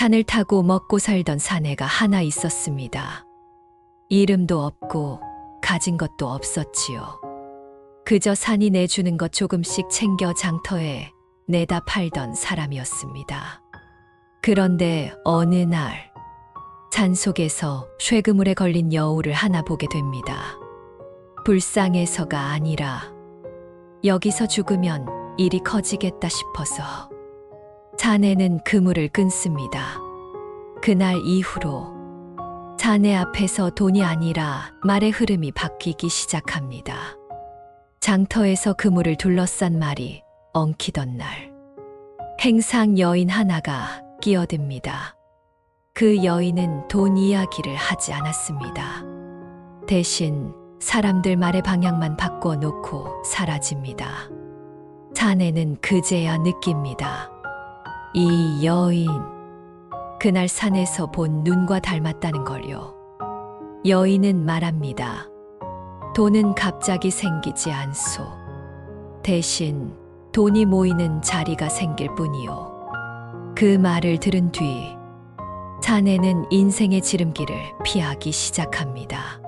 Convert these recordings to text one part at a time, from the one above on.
산을 타고 먹고 살던 사내가 하나 있었습니다. 이름도 없고 가진 것도 없었지요. 그저 산이 내주는 것 조금씩 챙겨 장터에 내다 팔던 사람이었습니다. 그런데 어느 날 산속에서 쇠그물에 걸린 여우를 하나 보게 됩니다. 불쌍해서가 아니라 여기서 죽으면 일이 커지겠다 싶어서 사내는 그물을 끊습니다. 그날 이후로 사내 앞에서 돈이 아니라 말의 흐름이 바뀌기 시작합니다. 장터에서 그물을 둘러싼 말이 엉키던 날, 행상 여인 하나가 끼어듭니다. 그 여인은 돈 이야기를 하지 않았습니다. 대신 사람들 말의 방향만 바꿔놓고 사라집니다. 사내는 그제야 느낍니다. 이 여인, 그날 산에서 본 눈과 닮았다는 걸요. 여인은 말합니다. 돈은 갑자기 생기지 않소. 대신 돈이 모이는 자리가 생길 뿐이요. 그 말을 들은 뒤 사내는 인생의 지름길을 피하기 시작합니다.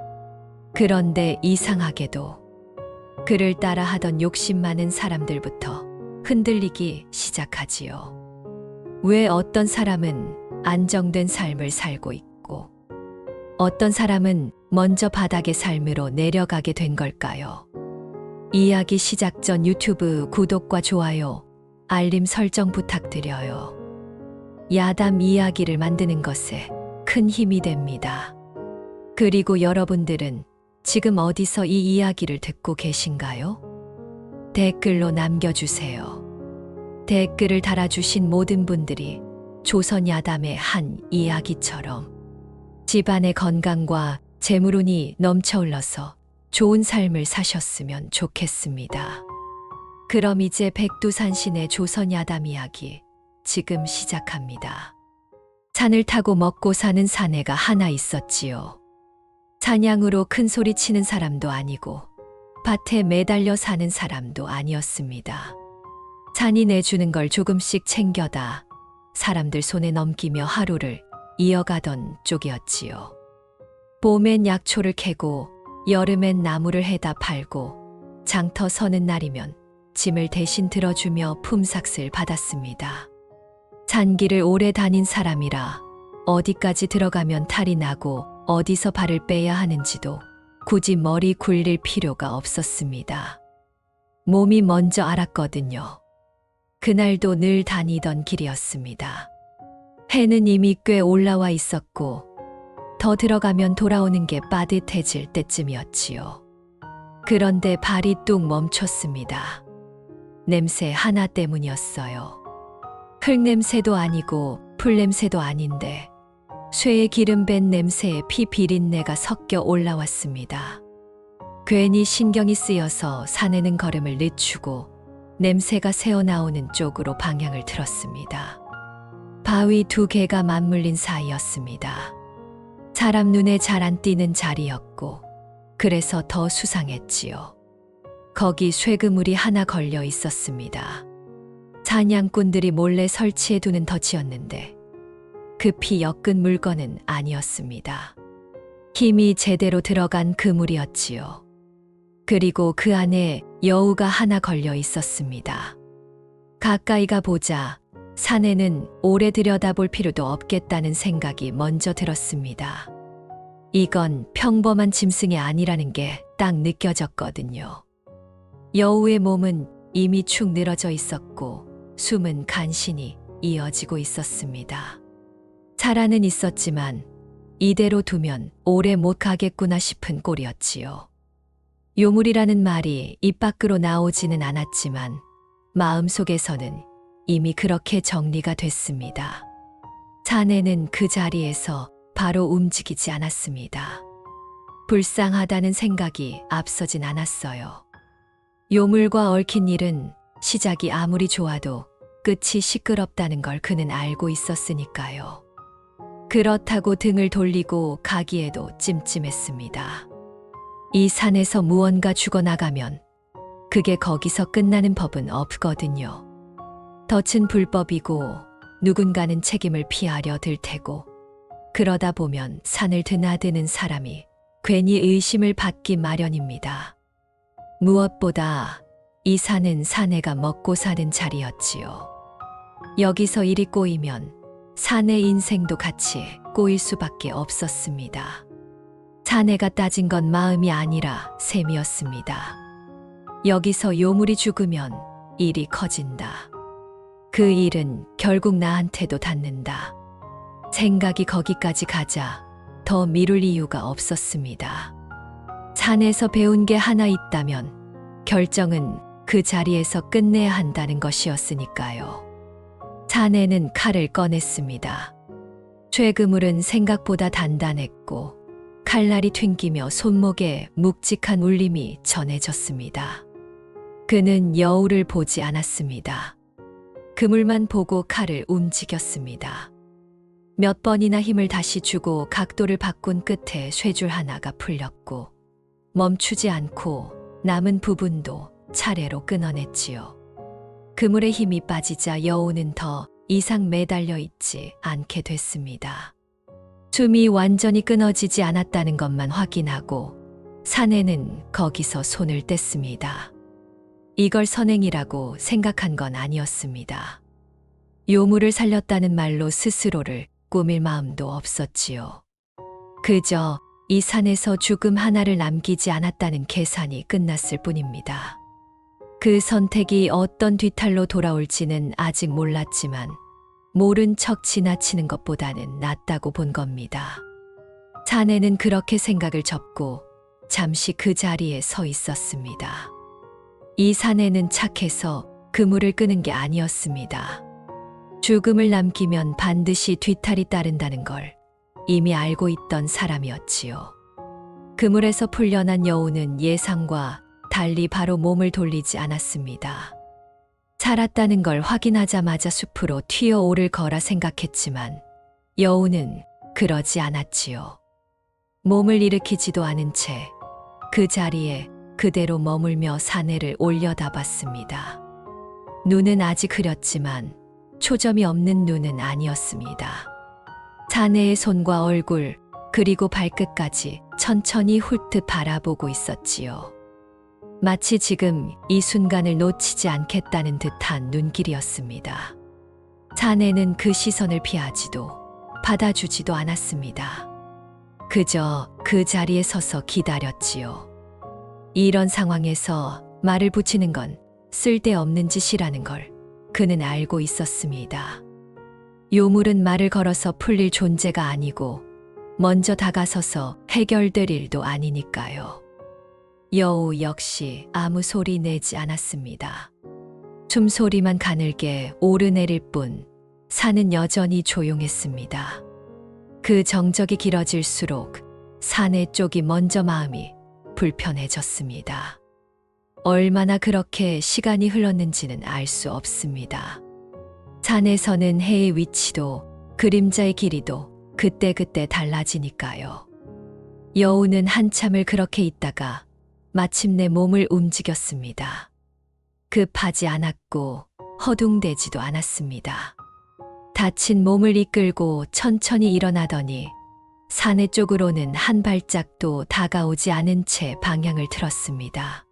그런데 이상하게도 그를 따라 하던 욕심 많은 사람들부터 흔들리기 시작하지요. 왜 어떤 사람은 안정된 삶을 살고 있고 어떤 사람은 먼저 바닥의 삶으로 내려가게 된 걸까요? 이야기 시작 전 유튜브 구독과 좋아요, 알림 설정 부탁드려요. 야담 이야기를 만드는 것에 큰 힘이 됩니다. 그리고 여러분들은 지금 어디서 이 이야기를 듣고 계신가요? 댓글로 남겨주세요. 댓글을 달아주신 모든 분들이 조선 야담의 한 이야기처럼 집안의 건강과 재물운이 넘쳐흘러서 좋은 삶을 사셨으면 좋겠습니다. 그럼 이제 백두산신의 조선 야담 이야기 지금 시작합니다. 산을 타고 먹고 사는 사내가 하나 있었지요. 사냥으로 큰 소리 치는 사람도 아니고 밭에 매달려 사는 사람도 아니었습니다. 산이 내주는 걸 조금씩 챙겨다 사람들 손에 넘기며 하루를 이어가던 쪽이었지요. 봄엔 약초를 캐고 여름엔 나무를 해다 팔고 장터 서는 날이면 짐을 대신 들어주며 품삯을 받았습니다. 산길을 오래 다닌 사람이라 어디까지 들어가면 탈이 나고 어디서 발을 빼야 하는지도 굳이 머리 굴릴 필요가 없었습니다. 몸이 먼저 알았거든요. 그날도 늘 다니던 길이었습니다. 해는 이미 꽤 올라와 있었고 더 들어가면 돌아오는 게 빠듯해질 때쯤이었지요. 그런데 발이 뚝 멈췄습니다. 냄새 하나 때문이었어요. 흙냄새도 아니고 풀냄새도 아닌데 쇠의 기름 밴 냄새에 피 비린내가 섞여 올라왔습니다. 괜히 신경이 쓰여서 사내는 걸음을 늦추고 냄새가 새어나오는 쪽으로 방향을 틀었습니다. 바위 두 개가 맞물린 사이였습니다. 사람 눈에 잘 안 띄는 자리였고 그래서 더 수상했지요. 거기 쇠그물이 하나 걸려 있었습니다. 사냥꾼들이 몰래 설치해두는 덫이었는데 급히 엮은 물건은 아니었습니다. 힘이 제대로 들어간 그물이었지요. 그리고 그 안에 여우가 하나 걸려 있었습니다. 가까이 가보자 사내는 오래 들여다볼 필요도 없겠다는 생각이 먼저 들었습니다. 이건 평범한 짐승이 아니라는 게 딱 느껴졌거든요. 여우의 몸은 이미 축 늘어져 있었고 숨은 간신히 이어지고 있었습니다. 살아는 있었지만 이대로 두면 오래 못 가겠구나 싶은 꼴이었지요. 요물이라는 말이 입 밖으로 나오지는 않았지만 마음속에서는 이미 그렇게 정리가 됐습니다. 사내는 그 자리에서 바로 움직이지 않았습니다. 불쌍하다는 생각이 앞서진 않았어요. 요물과 얽힌 일은 시작이 아무리 좋아도 끝이 시끄럽다는 걸 그는 알고 있었으니까요. 그렇다고 등을 돌리고 가기에도 찜찜했습니다. 이 산에서 무언가 죽어나가면 그게 거기서 끝나는 법은 없거든요. 덫은 불법이고 누군가는 책임을 피하려 들 테고, 그러다 보면 산을 드나드는 사람이 괜히 의심을 받기 마련입니다. 무엇보다 이 산은 사내가 먹고 사는 자리였지요. 여기서 일이 꼬이면 사내 인생도 같이 꼬일 수밖에 없었습니다. 사내가 따진 건 마음이 아니라 셈이었습니다. 여기서 요물이 죽으면 일이 커진다. 그 일은 결국 나한테도 닿는다. 생각이 거기까지 가자 더 미룰 이유가 없었습니다. 산에서 배운 게 하나 있다면 결정은 그 자리에서 끝내야 한다는 것이었으니까요. 사내는 칼을 꺼냈습니다. 쇠그물은 생각보다 단단했고 칼날이 튕기며 손목에 묵직한 울림이 전해졌습니다. 그는 여우를 보지 않았습니다. 그물만 보고 칼을 움직였습니다. 몇 번이나 힘을 다시 주고 각도를 바꾼 끝에 쇠줄 하나가 풀렸고 멈추지 않고 남은 부분도 차례로 끊어냈지요. 그물에 힘이 빠지자 여우는 더 이상 매달려 있지 않게 됐습니다. 숨이 완전히 끊어지지 않았다는 것만 확인하고 사내는 거기서 손을 뗐습니다. 이걸 선행이라고 생각한 건 아니었습니다. 요물을 살렸다는 말로 스스로를 꾸밀 마음도 없었지요. 그저 이 산에서 죽음 하나를 남기지 않았다는 계산이 끝났을 뿐입니다. 그 선택이 어떤 뒤탈로 돌아올지는 아직 몰랐지만 모른 척 지나치는 것보다는 낫다고 본 겁니다. 사내는 그렇게 생각을 접고 잠시 그 자리에 서 있었습니다. 이 사내는 착해서 그물을 끄는 게 아니었습니다. 죽음을 남기면 반드시 뒤탈이 따른다는 걸 이미 알고 있던 사람이었지요. 그물에서 풀려난 여우는 예상과 달리 바로 몸을 돌리지 않았습니다. 살았다는 걸 확인하자마자 숲으로 튀어오를 거라 생각했지만 여우는 그러지 않았지요. 몸을 일으키지도 않은 채 그 자리에 그대로 머물며 사내를 올려다봤습니다. 눈은 아직 흐렸지만 초점이 없는 눈은 아니었습니다. 사내의 손과 얼굴 그리고 발끝까지 천천히 훑듯 바라보고 있었지요. 마치 지금 이 순간을 놓치지 않겠다는 듯한 눈길이었습니다. 사내는 그 시선을 피하지도 받아주지도 않았습니다. 그저 그 자리에 서서 기다렸지요. 이런 상황에서 말을 붙이는 건 쓸데없는 짓이라는 걸 그는 알고 있었습니다. 요물은 말을 걸어서 풀릴 존재가 아니고 먼저 다가서서 해결될 일도 아니니까요. 여우 역시 아무 소리 내지 않았습니다. 숨소리만 가늘게 오르내릴 뿐 산은 여전히 조용했습니다. 그 정적이 길어질수록 사내 쪽이 먼저 마음이 불편해졌습니다. 얼마나 그렇게 시간이 흘렀는지는 알 수 없습니다. 산에서는 해의 위치도 그림자의 길이도 그때그때 달라지니까요. 여우는 한참을 그렇게 있다가 마침내 몸을 움직였습니다. 급하지 않았고 허둥대지도 않았습니다. 다친 몸을 이끌고 천천히 일어나더니 사내 쪽으로는 한 발짝도 다가오지 않은 채 방향을 틀었습니다.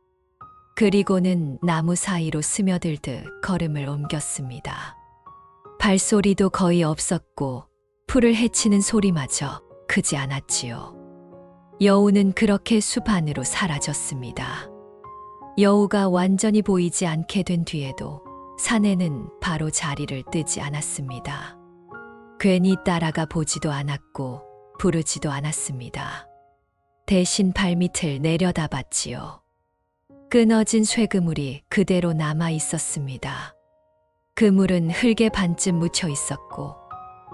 그리고는 나무 사이로 스며들듯 걸음을 옮겼습니다. 발소리도 거의 없었고 풀을 헤치는 소리마저 크지 않았지요. 여우는 그렇게 숲 안으로 사라졌습니다. 여우가 완전히 보이지 않게 된 뒤에도 사내는 바로 자리를 뜨지 않았습니다. 괜히 따라가 보지도 않았고 부르지도 않았습니다. 대신 발밑을 내려다봤지요. 끊어진 쇠그물이 그대로 남아 있었습니다. 그물은 흙에 반쯤 묻혀 있었고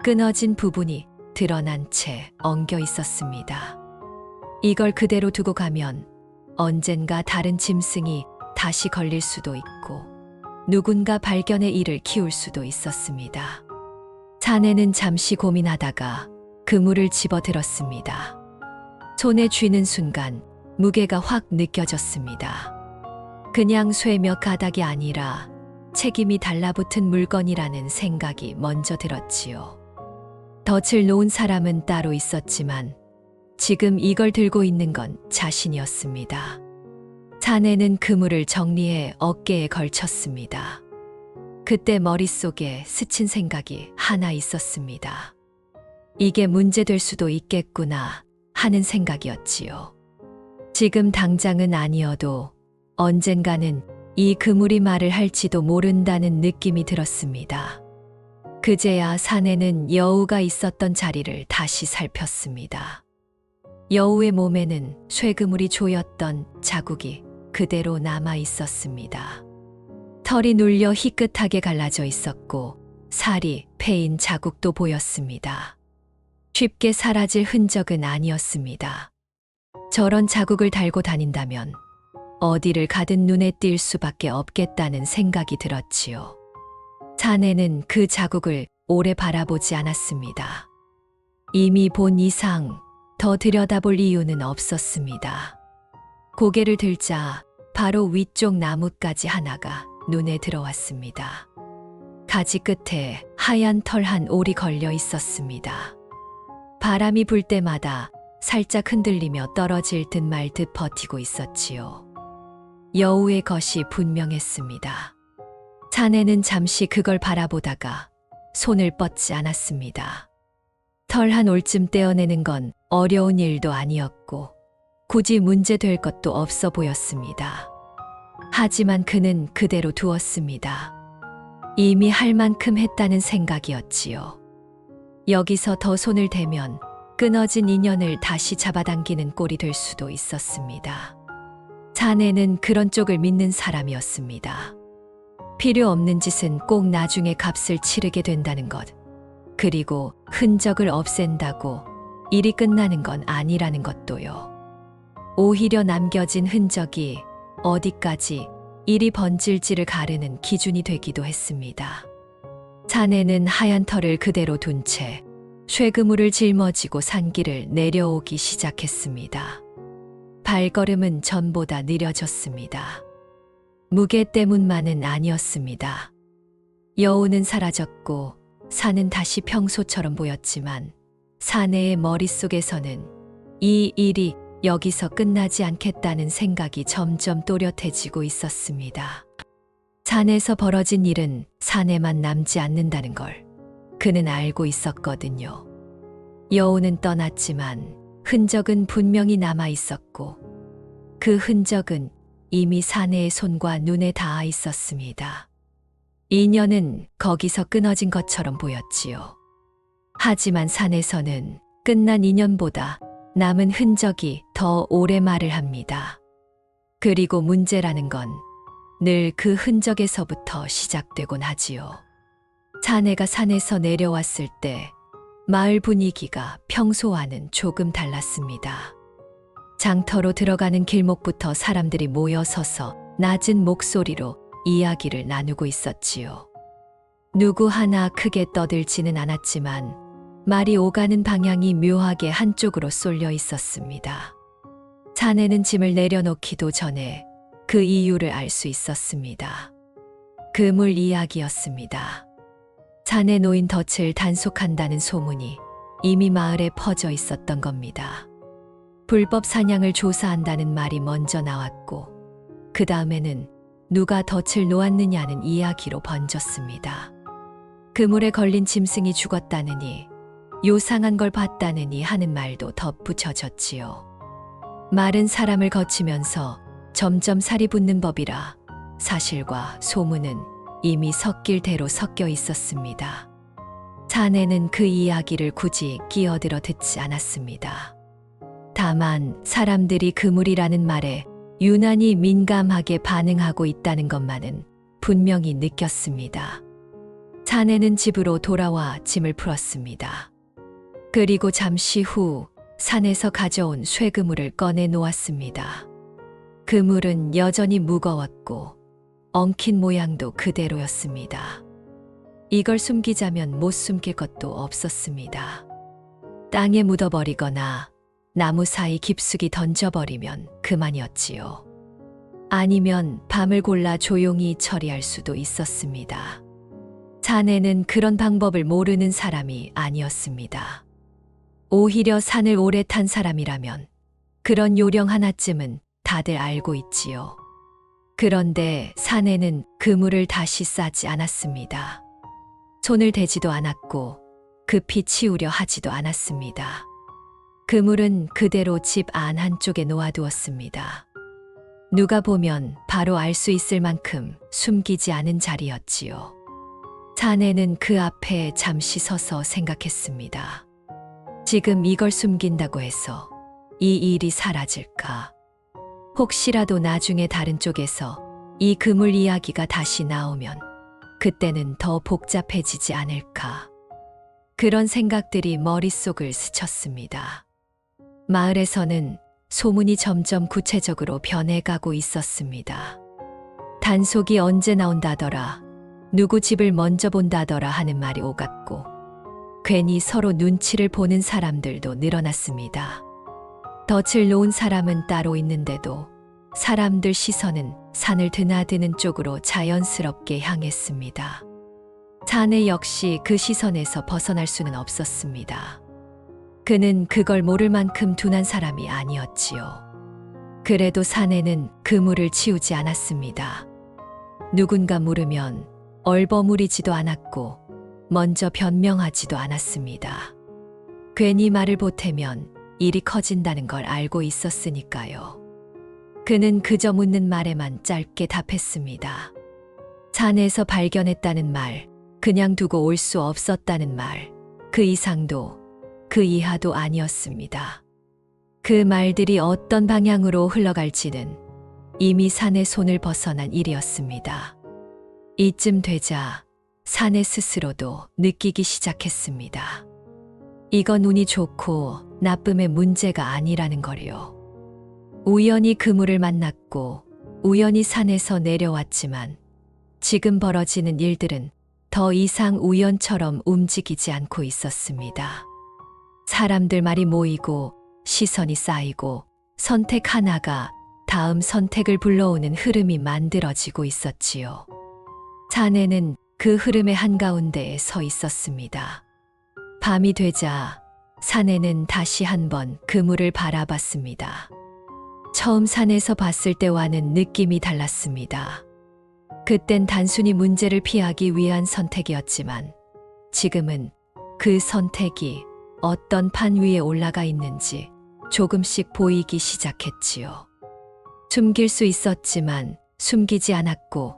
끊어진 부분이 드러난 채 엉겨 있었습니다. 이걸 그대로 두고 가면 언젠가 다른 짐승이 다시 걸릴 수도 있고 누군가 발견의 일을 키울 수도 있었습니다. 사내는 잠시 고민하다가 그물을 집어들었습니다. 손에 쥐는 순간 무게가 확 느껴졌습니다. 그냥 쇠 몇 가닥이 아니라 책임이 달라붙은 물건이라는 생각이 먼저 들었지요. 덫을 놓은 사람은 따로 있었지만 지금 이걸 들고 있는 건 자신이었습니다. 사내는 그물을 정리해 어깨에 걸쳤습니다. 그때 머릿속에 스친 생각이 하나 있었습니다. 이게 문제될 수도 있겠구나 하는 생각이었지요. 지금 당장은 아니어도 언젠가는 이 그물이 말을 할지도 모른다는 느낌이 들었습니다. 그제야 사내는 여우가 있었던 자리를 다시 살폈습니다. 여우의 몸에는 쇠그물이 조였던 자국이 그대로 남아 있었습니다. 털이 눌려 희끗하게 갈라져 있었고 살이 패인 자국도 보였습니다. 쉽게 사라질 흔적은 아니었습니다. 저런 자국을 달고 다닌다면 어디를 가든 눈에 띌 수밖에 없겠다는 생각이 들었지요. 사내는 그 자국을 오래 바라보지 않았습니다. 이미 본 이상 더 들여다볼 이유는 없었습니다. 고개를 들자 바로 위쪽 나뭇가지 하나가 눈에 들어왔습니다. 가지 끝에 하얀 털 한 올이 걸려 있었습니다. 바람이 불 때마다 살짝 흔들리며 떨어질 듯 말 듯 버티고 있었지요. 여우의 것이 분명했습니다. 사내는 잠시 그걸 바라보다가 손을 뻗지 않았습니다. 털 한 올쯤 떼어내는 건 어려운 일도 아니었고 굳이 문제될 것도 없어 보였습니다. 하지만 그는 그대로 두었습니다. 이미 할 만큼 했다는 생각이었지요. 여기서 더 손을 대면 끊어진 인연을 다시 잡아당기는 꼴이 될 수도 있었습니다. 사내는 그런 쪽을 믿는 사람이었습니다. 필요 없는 짓은 꼭 나중에 값을 치르게 된다는 것, 그리고 흔적을 없앤다고 일이 끝나는 건 아니라는 것도요. 오히려 남겨진 흔적이 어디까지 일이 번질지를 가르는 기준이 되기도 했습니다. 사내는 하얀 털을 그대로 둔 채 쇠그물을 짊어지고 산길을 내려오기 시작했습니다. 발걸음은 전보다 느려졌습니다. 무게 때문만은 아니었습니다. 여우는 사라졌고 산은 다시 평소처럼 보였지만 사내의 머릿속에서는 이 일이 여기서 끝나지 않겠다는 생각이 점점 또렷해지고 있었습니다. 산에서 벌어진 일은 산에만 남지 않는다는 걸 그는 알고 있었거든요. 여우는 떠났지만 흔적은 분명히 남아 있었고 그 흔적은 이미 사내의 손과 눈에 닿아 있었습니다. 인연은 거기서 끊어진 것처럼 보였지요. 하지만 산에서는 끝난 인연보다 남은 흔적이 더 오래 말을 합니다. 그리고 문제라는 건 늘 그 흔적에서부터 시작되곤 하지요. 사내가 산에서 내려왔을 때 마을 분위기가 평소와는 조금 달랐습니다. 장터로 들어가는 길목부터 사람들이 모여 서서 낮은 목소리로 이야기를 나누고 있었지요. 누구 하나 크게 떠들지는 않았지만 말이 오가는 방향이 묘하게 한쪽으로 쏠려 있었습니다. 사내는 짐을 내려놓기도 전에 그 이유를 알 수 있었습니다. 그물 이야기였습니다. 산에 놓인 덫을 단속한다는 소문이 이미 마을에 퍼져 있었던 겁니다. 불법 사냥을 조사한다는 말이 먼저 나왔고 그 다음에는 누가 덫을 놓았느냐는 이야기로 번졌습니다. 그물에 걸린 짐승이 죽었다느니 요상한 걸 봤다느니 하는 말도 덧붙여졌지요. 말은 사람을 거치면서 점점 살이 붙는 법이라 사실과 소문은 이미 섞일 대로 섞여 있었습니다. 사내는 그 이야기를 굳이 끼어들어 듣지 않았습니다. 다만 사람들이 그물이라는 말에 유난히 민감하게 반응하고 있다는 것만은 분명히 느꼈습니다. 사내는 집으로 돌아와 짐을 풀었습니다. 그리고 잠시 후 산에서 가져온 쇠그물을 꺼내 놓았습니다. 그물은 여전히 무거웠고 엉킨 모양도 그대로였습니다. 이걸 숨기자면 못 숨길 것도 없었습니다. 땅에 묻어버리거나 나무 사이 깊숙이 던져버리면 그만이었지요. 아니면 밤을 골라 조용히 처리할 수도 있었습니다. 산에는 그런 방법을 모르는 사람이 아니었습니다. 오히려 산을 오래 탄 사람이라면 그런 요령 하나쯤은 다들 알고 있지요. 그런데 산에는 그물을 다시 싸지 않았습니다. 손을 대지도 않았고 급히 치우려 하지도 않았습니다. 그물은 그대로 집 안 한쪽에 놓아두었습니다. 누가 보면 바로 알 수 있을 만큼 숨기지 않은 자리였지요. 산에는 그 앞에 잠시 서서 생각했습니다. 지금 이걸 숨긴다고 해서 이 일이 사라질까? 혹시라도 나중에 다른 쪽에서 이 그물 이야기가 다시 나오면 그때는 더 복잡해지지 않을까? 그런 생각들이 머릿속을 스쳤습니다. 마을에서는 소문이 점점 구체적으로 변해가고 있었습니다. 단속이 언제 나온다더라, 누구 집을 먼저 본다더라 하는 말이 오갔고, 괜히 서로 눈치를 보는 사람들도 늘어났습니다. 덫을 놓은 사람은 따로 있는데도 사람들 시선은 산을 드나드는 쪽으로 자연스럽게 향했습니다. 산에 역시 그 시선에서 벗어날 수는 없었습니다. 그는 그걸 모를 만큼 둔한 사람이 아니었지요. 그래도 산에는 그물을 치우지 않았습니다. 누군가 물으면 얼버무리지도 않았고 먼저 변명하지도 않았습니다. 괜히 말을 보태면 일이 커진다는 걸 알고 있었으니까요. 그는 그저 묻는 말에만 짧게 답했습니다. 산에서 발견했다는 말, 그냥 두고 올 수 없었다는 말, 그 이상도 그 이하도 아니었습니다. 그 말들이 어떤 방향으로 흘러갈지는 이미 산의 손을 벗어난 일이었습니다. 이쯤 되자 산의 스스로도 느끼기 시작했습니다. 이건 운이 좋고 나쁨의 문제가 아니라는 거요. 우연히 그물을 만났고 우연히 산에서 내려왔지만 지금 벌어지는 일들은 더 이상 우연처럼 움직이지 않고 있었습니다. 사람들 말이 모이고 시선이 쌓이고 선택 하나가 다음 선택을 불러오는 흐름이 만들어지고 있었지요. 산에는 그 흐름의 한가운데에 서 있었습니다. 밤이 되자 산에는 다시 한번 그물을 바라봤습니다. 처음 산에서 봤을 때와는 느낌이 달랐습니다. 그땐 단순히 문제를 피하기 위한 선택이었지만 지금은 그 선택이 어떤 판 위에 올라가 있는지 조금씩 보이기 시작했지요. 숨길 수 있었지만 숨기지 않았고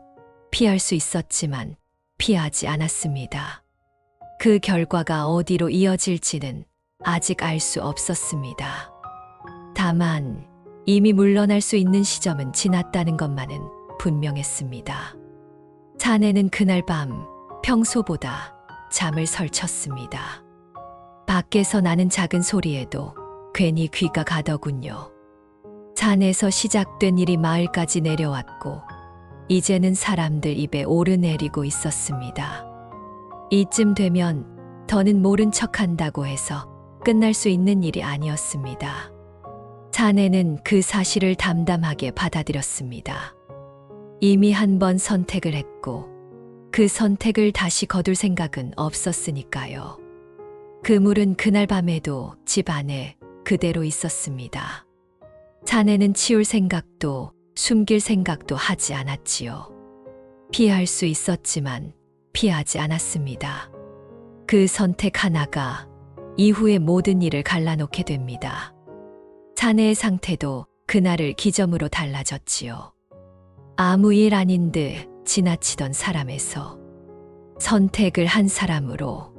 피할 수 있었지만 피하지 않았습니다. 그 결과가 어디로 이어질지는 아직 알 수 없었습니다. 다만 이미 물러날 수 있는 시점은 지났다는 것만은 분명했습니다. 산에는 그날 밤 평소보다 잠을 설쳤습니다. 밖에서 나는 작은 소리에도 괜히 귀가 가더군요. 산에서 시작된 일이 마을까지 내려왔고 이제는 사람들 입에 오르내리고 있었습니다. 이쯤 되면 더는 모른 척한다고 해서 끝날 수 있는 일이 아니었습니다. 산에는 그 사실을 담담하게 받아들였습니다. 이미 한 번 선택을 했고 그 선택을 다시 거둘 생각은 없었으니까요. 그물은 그날 밤에도 집 안에 그대로 있었습니다. 산에는 치울 생각도 숨길 생각도 하지 않았지요. 피할 수 있었지만 피하지 않았습니다. 그 선택 하나가 이후의 모든 일을 갈라놓게 됩니다. 산의 상태도 그날을 기점으로 달라졌지요. 아무 일 아닌 듯 지나치던 사람에서 선택을 한 사람으로,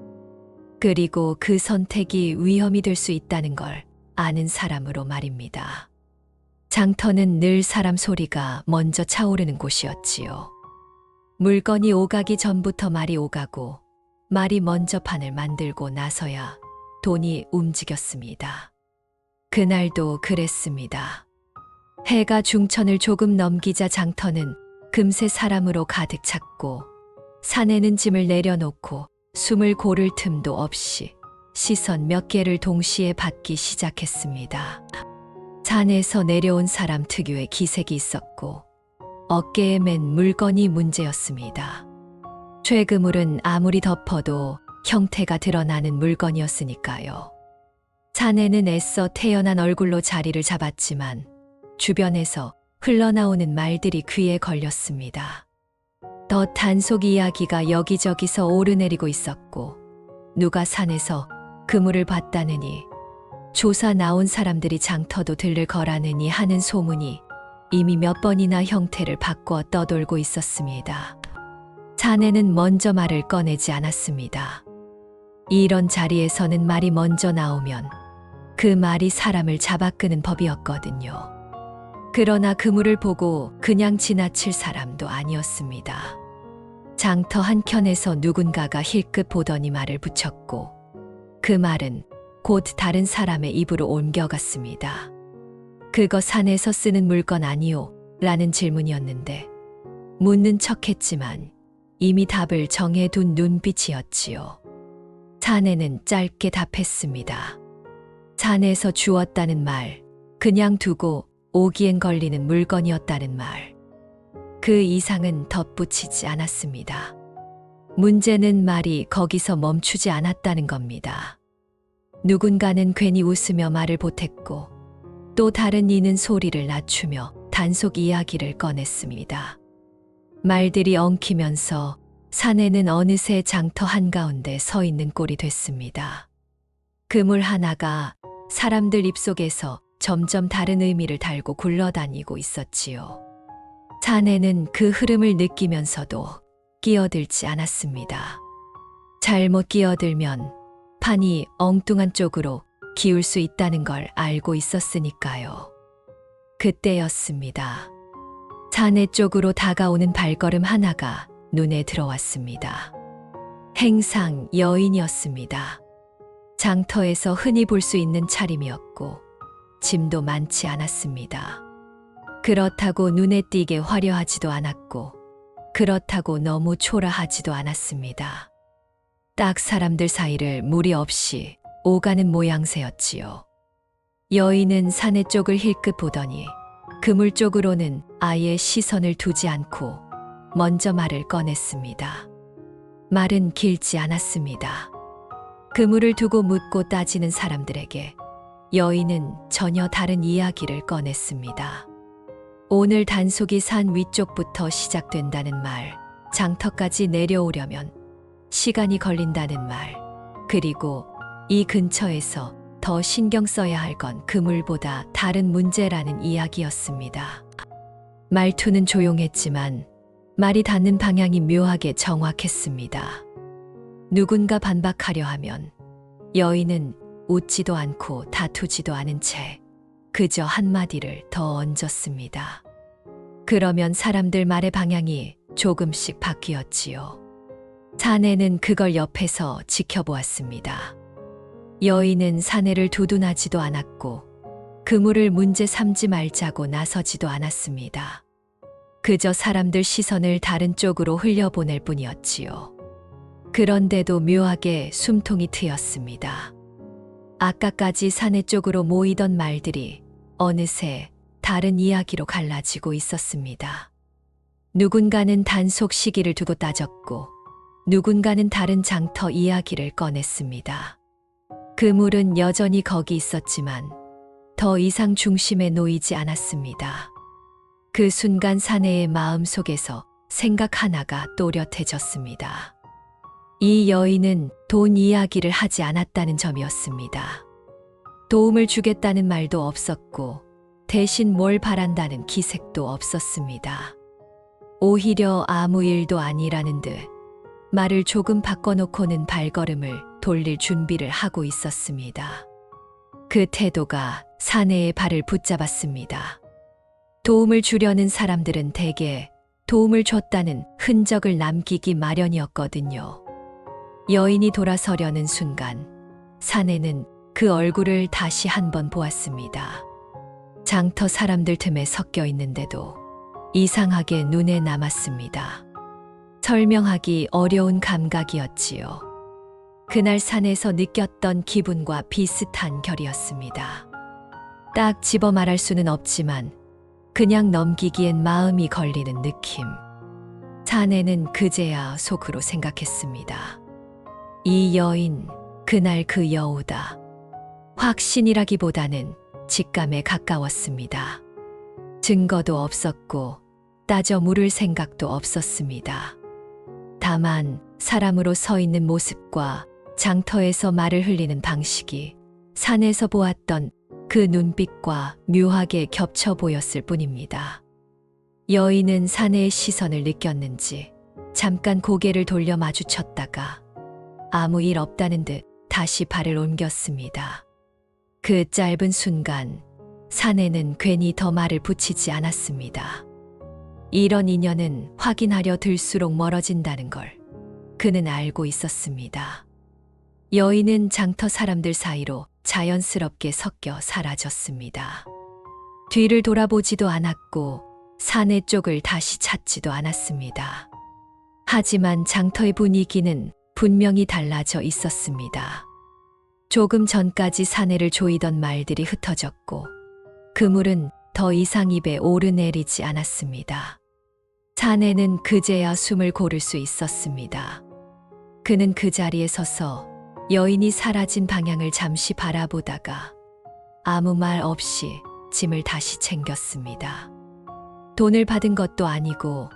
그리고 그 선택이 위험이 될 수 있다는 걸 아는 사람으로 말입니다. 장터는 늘 사람 소리가 먼저 차오르는 곳이었지요. 물건이 오가기 전부터 말이 오가고 말이 먼저 판을 만들고 나서야 돈이 움직였습니다. 그날도 그랬습니다. 해가 중천을 조금 넘기자 장터는 금세 사람으로 가득 찼고 산에는 짐을 내려놓고 숨을 고를 틈도 없이 시선 몇 개를 동시에 받기 시작했습니다. 산에서 내려온 사람 특유의 기색이 있었고 어깨에 맨 물건이 문제였습니다. 쇠그물은 아무리 덮어도 형태가 드러나는 물건이었으니까요. 사내는 애써 태연한 얼굴로 자리를 잡았지만 주변에서 흘러나오는 말들이 귀에 걸렸습니다. 더 단속 이야기가 여기저기서 오르내리고 있었고 누가 산에서 그물을 봤다느니 조사 나온 사람들이 장터도 들를 거라느니 하는 소문이 이미 몇 번이나 형태를 바꿔 떠돌고 있었습니다. 사내는 먼저 말을 꺼내지 않았습니다. 이런 자리에서는 말이 먼저 나오면 그 말이 사람을 잡아끄는 법이었거든요. 그러나 그물을 보고 그냥 지나칠 사람도 아니었습니다. 장터 한켠에서 누군가가 힐끗 보더니 말을 붙였고 그 말은 곧 다른 사람의 입으로 옮겨갔습니다. 그거 산에서 쓰는 물건 아니오? 라는 질문이었는데 묻는 척했지만 이미 답을 정해둔 눈빛이었지요. 사내는 짧게 답했습니다. 산에서 주웠다는 말, 그냥 두고 오기엔 걸리는 물건이었다는 말. 그 이상은 덧붙이지 않았습니다. 문제는 말이 거기서 멈추지 않았다는 겁니다. 누군가는 괜히 웃으며 말을 보탰고 또 다른 이는 소리를 낮추며 단속 이야기를 꺼냈습니다. 말들이 엉키면서 사내는 어느새 장터 한가운데 서 있는 꼴이 됐습니다. 그물 하나가 사람들 입속에서 점점 다른 의미를 달고 굴러다니고 있었지요. 사내는 그 흐름을 느끼면서도 끼어들지 않았습니다. 잘못 끼어들면 판이 엉뚱한 쪽으로 기울 수 있다는 걸 알고 있었으니까요. 그때였습니다. 사내 쪽으로 다가오는 발걸음 하나가 눈에 들어왔습니다. 행상 여인이었습니다. 장터에서 흔히 볼 수 있는 차림이었고 짐도 많지 않았습니다. 그렇다고 눈에 띄게 화려하지도 않았고 그렇다고 너무 초라하지도 않았습니다. 딱 사람들 사이를 무리 없이 오가는 모양새였지요. 여인은 사내 쪽을 힐끗 보더니 그물 쪽으로는 아예 시선을 두지 않고 먼저 말을 꺼냈습니다. 말은 길지 않았습니다. 그물을 두고 묻고 따지는 사람들에게 여인은 전혀 다른 이야기를 꺼냈습니다. 오늘 단속이 산 위쪽부터 시작된다는 말, 장터까지 내려오려면 시간이 걸린다는 말, 그리고 이 근처에서 더 신경 써야 할 건 그물보다 다른 문제라는 이야기였습니다. 말투는 조용했지만 말이 닿는 방향이 묘하게 정확했습니다. 누군가 반박하려 하면 여인은 웃지도 않고 다투지도 않은 채 그저 한마디를 더 얹었습니다. 그러면 사람들 말의 방향이 조금씩 바뀌었지요. 사내는 그걸 옆에서 지켜보았습니다. 여인은 사내를 두둔하지도 않았고 그물을 문제 삼지 말자고 나서지도 않았습니다. 그저 사람들 시선을 다른 쪽으로 흘려보낼 뿐이었지요. 그런데도 묘하게 숨통이 트였습니다. 아까까지 사내 쪽으로 모이던 말들이 어느새 다른 이야기로 갈라지고 있었습니다. 누군가는 단속 시기를 두고 따졌고 누군가는 다른 장터 이야기를 꺼냈습니다. 그물은 여전히 거기 있었지만 더 이상 중심에 놓이지 않았습니다. 그 순간 사내의 마음 속에서 생각 하나가 또렷해졌습니다. 이 여인은 돈 이야기를 하지 않았다는 점이었습니다. 도움을 주겠다는 말도 없었고 대신 뭘 바란다는 기색도 없었습니다. 오히려 아무 일도 아니라는 듯 말을 조금 바꿔놓고는 발걸음을 돌릴 준비를 하고 있었습니다. 그 태도가 사내의 발을 붙잡았습니다. 도움을 주려는 사람들은 대개 도움을 줬다는 흔적을 남기기 마련이었거든요. 여인이 돌아서려는 순간 사내는 그 얼굴을 다시 한번 보았습니다. 장터 사람들 틈에 섞여 있는데도 이상하게 눈에 남았습니다. 설명하기 어려운 감각이었지요. 그날 산에서 느꼈던 기분과 비슷한 결이었습니다. 딱 집어 말할 수는 없지만 그냥 넘기기엔 마음이 걸리는 느낌. 사내는 그제야 속으로 생각했습니다. 이 여인, 그날 그 여우다. 확신이라기보다는 직감에 가까웠습니다. 증거도 없었고 따져 물을 생각도 없었습니다. 다만 사람으로 서 있는 모습과 장터에서 말을 흘리는 방식이 산에서 보았던 그 눈빛과 묘하게 겹쳐 보였을 뿐입니다. 여인은 사내의 시선을 느꼈는지 잠깐 고개를 돌려 마주쳤다가 아무 일 없다는 듯 다시 발을 옮겼습니다. 그 짧은 순간 사내는 괜히 더 말을 붙이지 않았습니다. 이런 인연은 확인하려 들수록 멀어진다는 걸 그는 알고 있었습니다. 여인은 장터 사람들 사이로 자연스럽게 섞여 사라졌습니다. 뒤를 돌아보지도 않았고 사내 쪽을 다시 찾지도 않았습니다. 하지만 장터의 분위기는 분명히 달라져 있었습니다. 조금 전까지 사내를 조이던 말들이 흩어졌고 그물은 더 이상 입에 오르내리지 않았습니다. 사내는 그제야 숨을 고를 수 있었습니다. 그는 그 자리에 서서 여인이 사라진 방향을 잠시 바라보다가 아무 말 없이 짐을 다시 챙겼습니다. 돈을 받은 것도 아니고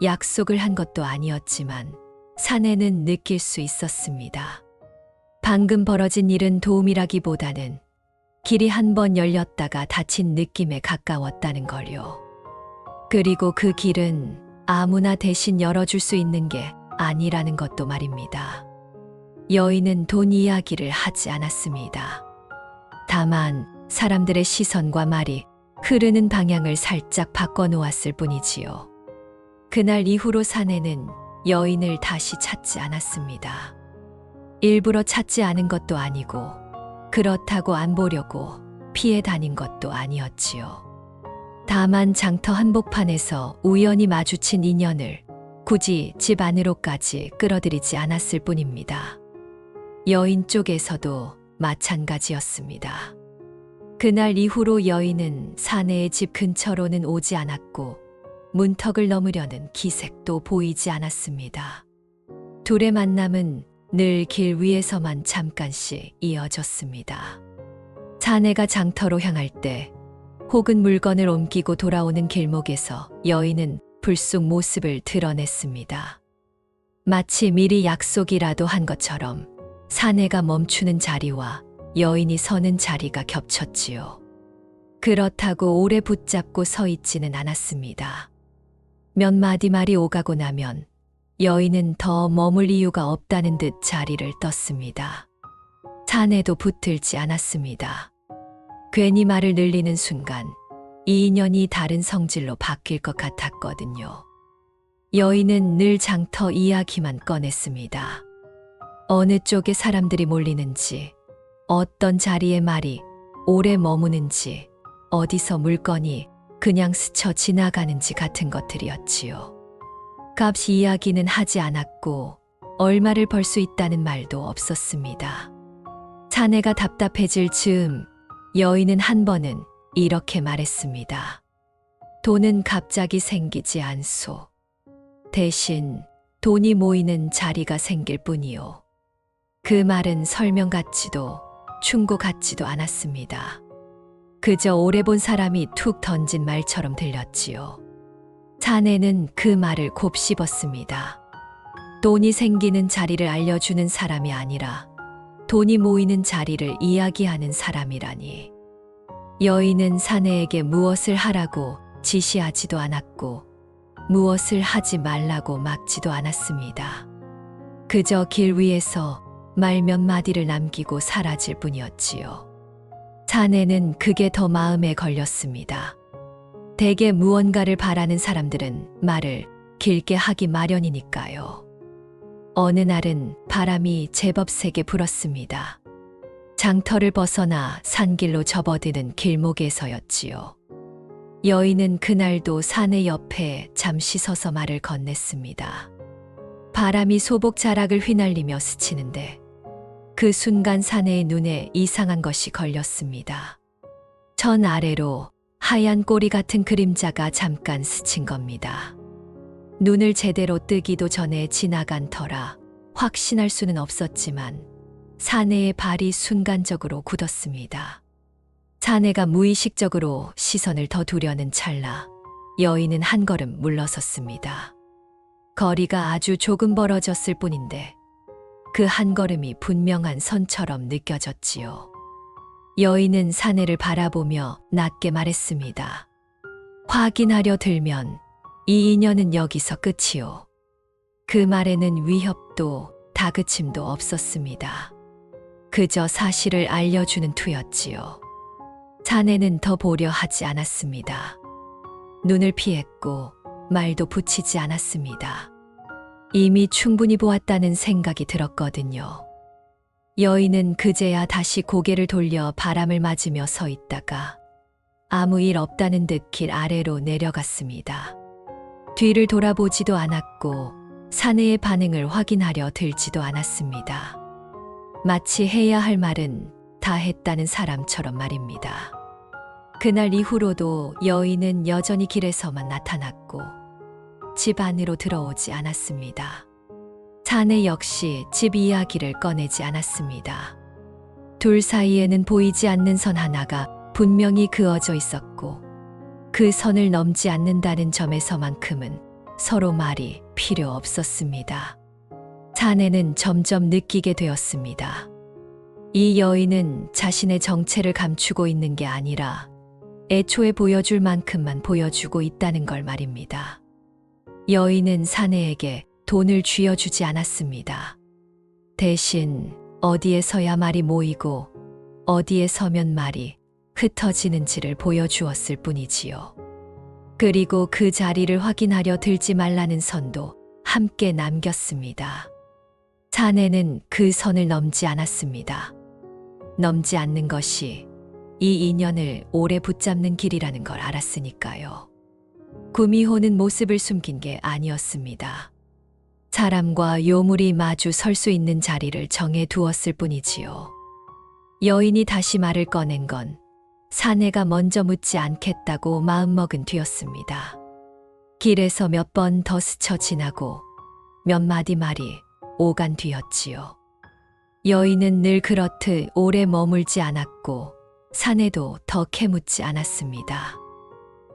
약속을 한 것도 아니었지만 사내는 느낄 수 있었습니다. 방금 벌어진 일은 도움이라기보다는 길이 한 번 열렸다가 닫힌 느낌에 가까웠다는 걸요. 그리고 그 길은 아무나 대신 열어줄 수 있는 게 아니라는 것도 말입니다. 여인은 돈 이야기를 하지 않았습니다. 다만 사람들의 시선과 말이 흐르는 방향을 살짝 바꿔놓았을 뿐이지요. 그날 이후로 사내는 여인을 다시 찾지 않았습니다. 일부러 찾지 않은 것도 아니고 그렇다고 안 보려고 피해 다닌 것도 아니었지요. 다만 장터 한복판에서 우연히 마주친 인연을 굳이 집 안으로까지 끌어들이지 않았을 뿐입니다. 여인 쪽에서도 마찬가지였습니다. 그날 이후로 여인은 사내의 집 근처로는 오지 않았고 문턱을 넘으려는 기색도 보이지 않았습니다. 둘의 만남은 늘 길 위에서만 잠깐씩 이어졌습니다. 사내가 장터로 향할 때 혹은 물건을 옮기고 돌아오는 길목에서 여인은 불쑥 모습을 드러냈습니다. 마치 미리 약속이라도 한 것처럼 사내가 멈추는 자리와 여인이 서는 자리가 겹쳤지요. 그렇다고 오래 붙잡고 서 있지는 않았습니다. 몇 마디 말이 오가고 나면 여인은 더 머물 이유가 없다는 듯 자리를 떴습니다. 사내도 붙들지 않았습니다. 괜히 말을 늘리는 순간 이 인연이 다른 성질로 바뀔 것 같았거든요. 여인은 늘 장터 이야기만 꺼냈습니다. 어느 쪽에 사람들이 몰리는지, 어떤 자리에 말이 오래 머무는지, 어디서 물건이 그냥 스쳐 지나가는지 같은 것들이었지요. 값 이야기는 하지 않았고 얼마를 벌 수 있다는 말도 없었습니다. 사내가 답답해질 즈음 여인은 한 번은 이렇게 말했습니다. 돈은 갑자기 생기지 않소. 대신 돈이 모이는 자리가 생길 뿐이요. 그 말은 설명 같지도 충고 같지도 않았습니다. 그저 오래 본 사람이 툭 던진 말처럼 들렸지요. 사내는 그 말을 곱씹었습니다. 돈이 생기는 자리를 알려주는 사람이 아니라 돈이 모이는 자리를 이야기하는 사람이라니. 여인은 사내에게 무엇을 하라고 지시하지도 않았고 무엇을 하지 말라고 막지도 않았습니다. 그저 길 위에서 말 몇 마디를 남기고 사라질 뿐이었지요. 사내는 그게 더 마음에 걸렸습니다. 대개 무언가를 바라는 사람들은 말을 길게 하기 마련이니까요. 어느 날은 바람이 제법 세게 불었습니다. 장터를 벗어나 산길로 접어드는 길목에서였지요. 여인은 그날도 사내 옆에 잠시 서서 말을 건넸습니다. 바람이 소복 자락을 휘날리며 스치는데 그 순간 사내의 눈에 이상한 것이 걸렸습니다. 천 아래로 하얀 꼬리 같은 그림자가 잠깐 스친 겁니다. 눈을 제대로 뜨기도 전에 지나간 터라 확신할 수는 없었지만 사내의 발이 순간적으로 굳었습니다. 사내가 무의식적으로 시선을 더 두려는 찰나 여인은 한 걸음 물러섰습니다. 거리가 아주 조금 벌어졌을 뿐인데 그 한 걸음이 분명한 선처럼 느껴졌지요. 여인은 사내를 바라보며 낮게 말했습니다. 확인하려 들면 이 인연은 여기서 끝이요. 그 말에는 위협도 다그침도 없었습니다. 그저 사실을 알려주는 투였지요. 사내는 더 보려 하지 않았습니다. 눈을 피했고 말도 붙이지 않았습니다. 이미 충분히 보았다는 생각이 들었거든요. 여인은 그제야 다시 고개를 돌려 바람을 맞으며 서 있다가 아무 일 없다는 듯 길 아래로 내려갔습니다. 뒤를 돌아보지도 않았고 사내의 반응을 확인하려 들지도 않았습니다. 마치 해야 할 말은 다 했다는 사람처럼 말입니다. 그날 이후로도 여인은 여전히 길에서만 나타났고 집 안으로 들어오지 않았습니다. 사내 역시 집 이야기를 꺼내지 않았습니다. 둘 사이에는 보이지 않는 선 하나가 분명히 그어져 있었고 그 선을 넘지 않는다는 점에서만큼은 서로 말이 필요 없었습니다. 사내는 점점 느끼게 되었습니다. 이 여인은 자신의 정체를 감추고 있는 게 아니라 애초에 보여줄 만큼만 보여주고 있다는 걸 말입니다. 여인은 사내에게 돈을 쥐어주지 않았습니다. 대신 어디에 서야 말이 모이고 어디에 서면 말이 흩어지는지를 보여주었을 뿐이지요. 그리고 그 자리를 확인하려 들지 말라는 선도 함께 남겼습니다. 사내는 그 선을 넘지 않았습니다. 넘지 않는 것이 이 인연을 오래 붙잡는 길이라는 걸 알았으니까요. 구미호는 모습을 숨긴 게 아니었습니다. 사람과 요물이 마주 설 수 있는 자리를 정해 두었을 뿐이지요. 여인이 다시 말을 꺼낸 건 사내가 먼저 묻지 않겠다고 마음먹은 뒤였습니다. 길에서 몇 번 더 스쳐 지나고 몇 마디 말이 오간 뒤였지요. 여인은 늘 그렇듯 오래 머물지 않았고 사내도 더 캐묻지 않았습니다.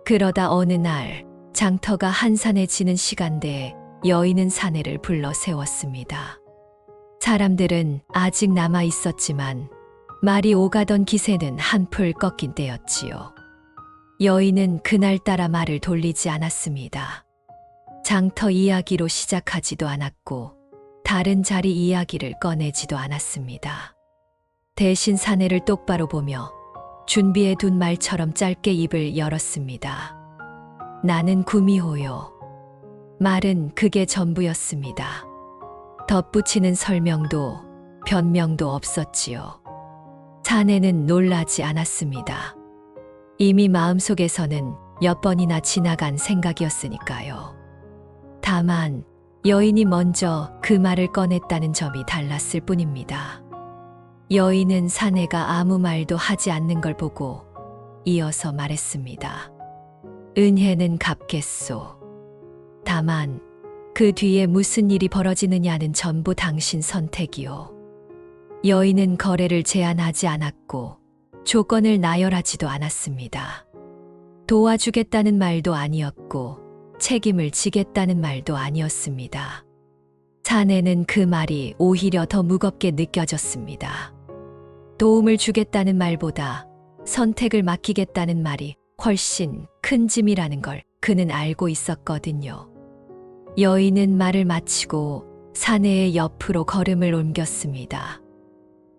그러다 어느 날 장터가 한산해지는 시간대에 여인은 사내를 불러 세웠습니다. 사람들은 아직 남아 있었지만 말이 오가던 기세는 한풀 꺾인 때였지요. 여인은 그날따라 말을 돌리지 않았습니다. 장터 이야기로 시작하지도 않았고 다른 자리 이야기를 꺼내지도 않았습니다. 대신 사내를 똑바로 보며 준비해 둔 말처럼 짧게 입을 열었습니다. 나는 구미호요. 말은 그게 전부였습니다. 덧붙이는 설명도 변명도 없었지요. 사내는 놀라지 않았습니다. 이미 마음속에서는 몇 번이나 지나간 생각이었으니까요. 다만 여인이 먼저 그 말을 꺼냈다는 점이 달랐을 뿐입니다. 여인은 사내가 아무 말도 하지 않는 걸 보고 이어서 말했습니다. 은혜는 갚겠소. 다만 그 뒤에 무슨 일이 벌어지느냐는 전부 당신 선택이요. 여인은 거래를 제안하지 않았고 조건을 나열하지도 않았습니다. 도와주겠다는 말도 아니었고 책임을 지겠다는 말도 아니었습니다. 사내는 그 말이 오히려 더 무겁게 느껴졌습니다. 도움을 주겠다는 말보다 선택을 맡기겠다는 말이 훨씬 큰 짐이라는 걸 그는 알고 있었거든요. 여인은 말을 마치고 사내의 옆으로 걸음을 옮겼습니다.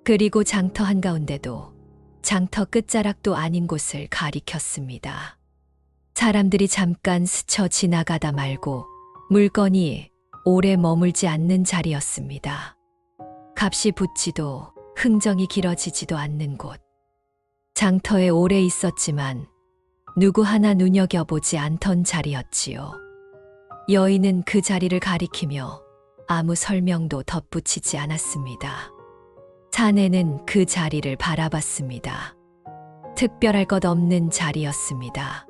그리고 장터 한가운데도 장터 끝자락도 아닌 곳을 가리켰습니다. 사람들이 잠깐 스쳐 지나가다 말고 물건이 오래 머물지 않는 자리였습니다. 값이 붙지도 흥정이 길어지지도 않는 곳. 장터에 오래 있었지만 누구 하나 눈여겨보지 않던 자리였지요. 여인은 그 자리를 가리키며 아무 설명도 덧붙이지 않았습니다. 사내는 그 자리를 바라봤습니다. 특별할 것 없는 자리였습니다.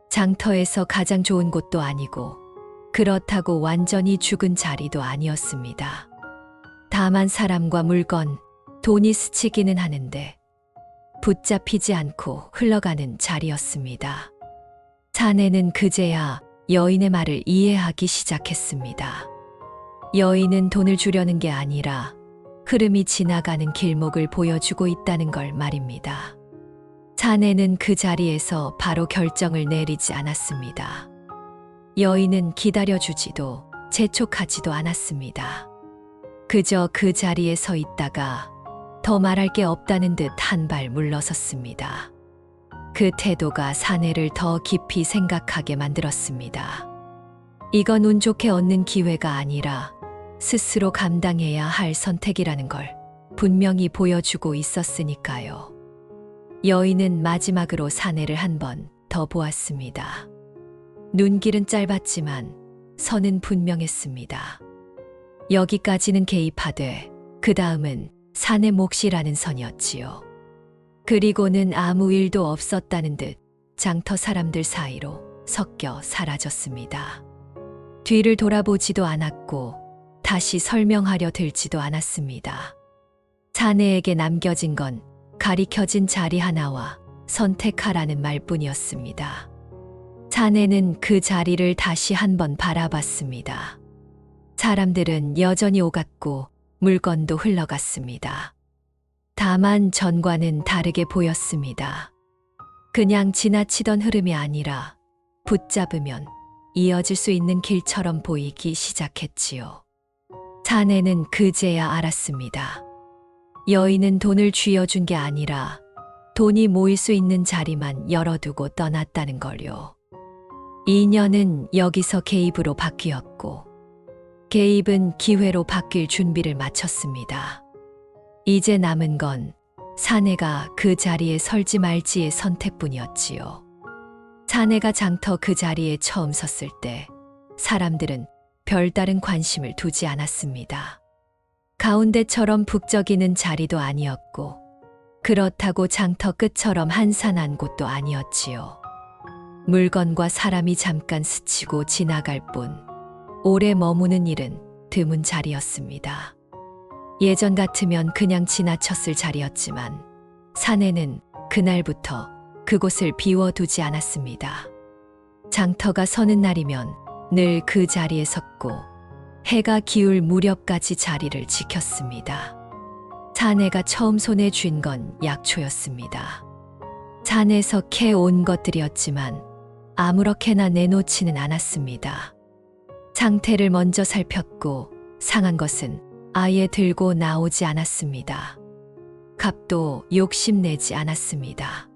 장터에서 가장 좋은 곳도 아니고 그렇다고 완전히 죽은 자리도 아니었습니다. 다만 사람과 물건, 돈이 스치기는 하는데 붙잡히지 않고 흘러가는 자리였습니다. 사내는 그제야 여인의 말을 이해하기 시작했습니다. 여인은 돈을 주려는 게 아니라 흐름이 지나가는 길목을 보여주고 있다는 걸 말입니다. 사내는 그 자리에서 바로 결정을 내리지 않았습니다. 여인은 기다려주지도 재촉하지도 않았습니다. 그저 그 자리에 서 있다가 더 말할 게 없다는 듯 한 발 물러섰습니다. 그 태도가 사내를 더 깊이 생각하게 만들었습니다. 이건 운 좋게 얻는 기회가 아니라 스스로 감당해야 할 선택이라는 걸 분명히 보여주고 있었으니까요. 여인은 마지막으로 사내를 한 번 더 보았습니다. 눈길은 짧았지만 선은 분명했습니다. 여기까지는 개입하되 그 다음은 사내 몫이라는 선이었지요. 그리고는 아무 일도 없었다는 듯 장터 사람들 사이로 섞여 사라졌습니다. 뒤를 돌아보지도 않았고 다시 설명하려 들지도 않았습니다. 사내에게 남겨진 건 가리켜진 자리 하나와 선택하라는 말뿐이었습니다. 사내는 그 자리를 다시 한번 바라봤습니다. 사람들은 여전히 오갔고 물건도 흘러갔습니다. 다만 전과는 다르게 보였습니다. 그냥 지나치던 흐름이 아니라 붙잡으면 이어질 수 있는 길처럼 보이기 시작했지요. 사내는 그제야 알았습니다. 여인은 돈을 쥐어준 게 아니라 돈이 모일 수 있는 자리만 열어두고 떠났다는 걸요. 인연은 여기서 개입으로 바뀌었고 개입은 기회로 바뀔 준비를 마쳤습니다. 이제 남은 건 사내가 그 자리에 설지 말지의 선택뿐이었지요. 사내가 장터 그 자리에 처음 섰을 때 사람들은 별다른 관심을 두지 않았습니다. 가운데처럼 북적이는 자리도 아니었고 그렇다고 장터 끝처럼 한산한 곳도 아니었지요. 물건과 사람이 잠깐 스치고 지나갈 뿐 오래 머무는 일은 드문 자리였습니다. 예전 같으면 그냥 지나쳤을 자리였지만 사내는 그날부터 그곳을 비워두지 않았습니다. 장터가 서는 날이면 늘 그 자리에 섰고 해가 기울 무렵까지 자리를 지켰습니다. 사내가 처음 손에 쥔 건 약초였습니다. 산에서 캐온 것들이었지만 아무렇게나 내놓지는 않았습니다. 상태를 먼저 살폈고 상한 것은 아예 들고 나오지 않았습니다. 값도 욕심내지 않았습니다.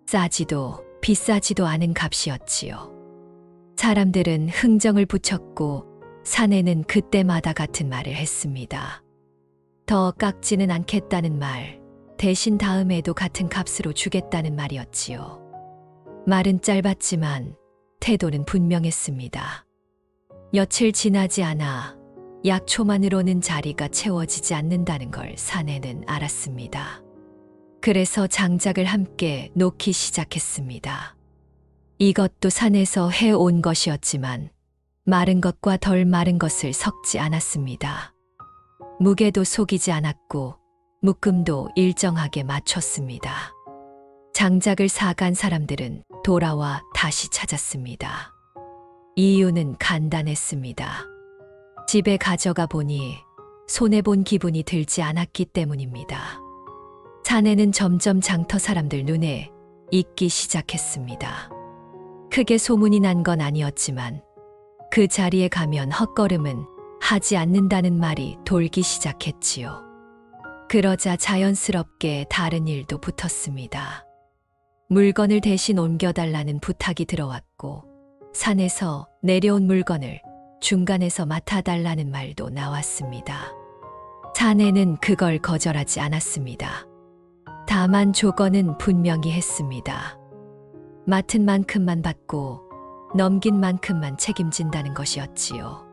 싸지도 비싸지도 않은 값이었지요. 사람들은 흥정을 붙였고 사내는 그때마다 같은 말을 했습니다. 더 깎지는 않겠다는 말, 대신 다음에도 같은 값으로 주겠다는 말이었지요. 말은 짧았지만 태도는 분명했습니다. 며칠 지나지 않아 약초만으로는 자리가 채워지지 않는다는 걸 사내는 알았습니다. 그래서 장작을 함께 놓기 시작했습니다. 이것도 산에서 해온 것이었지만 마른 것과 덜 마른 것을 섞지 않았습니다. 무게도 속이지 않았고 묶음도 일정하게 맞췄습니다. 장작을 사간 사람들은 돌아와 다시 찾았습니다. 이유는 간단했습니다. 집에 가져가 보니 손해본 기분이 들지 않았기 때문입니다. 사내는 점점 장터 사람들 눈에 익기 시작했습니다. 크게 소문이 난 건 아니었지만 그 자리에 가면 헛걸음은 하지 않는다는 말이 돌기 시작했지요. 그러자 자연스럽게 다른 일도 붙었습니다. 물건을 대신 옮겨달라는 부탁이 들어왔고 산에서 내려온 물건을 중간에서 맡아달라는 말도 나왔습니다. 사내는 그걸 거절하지 않았습니다. 다만 조건은 분명히 했습니다. 맡은 만큼만 받고 넘긴 만큼만 책임진다는 것이었지요.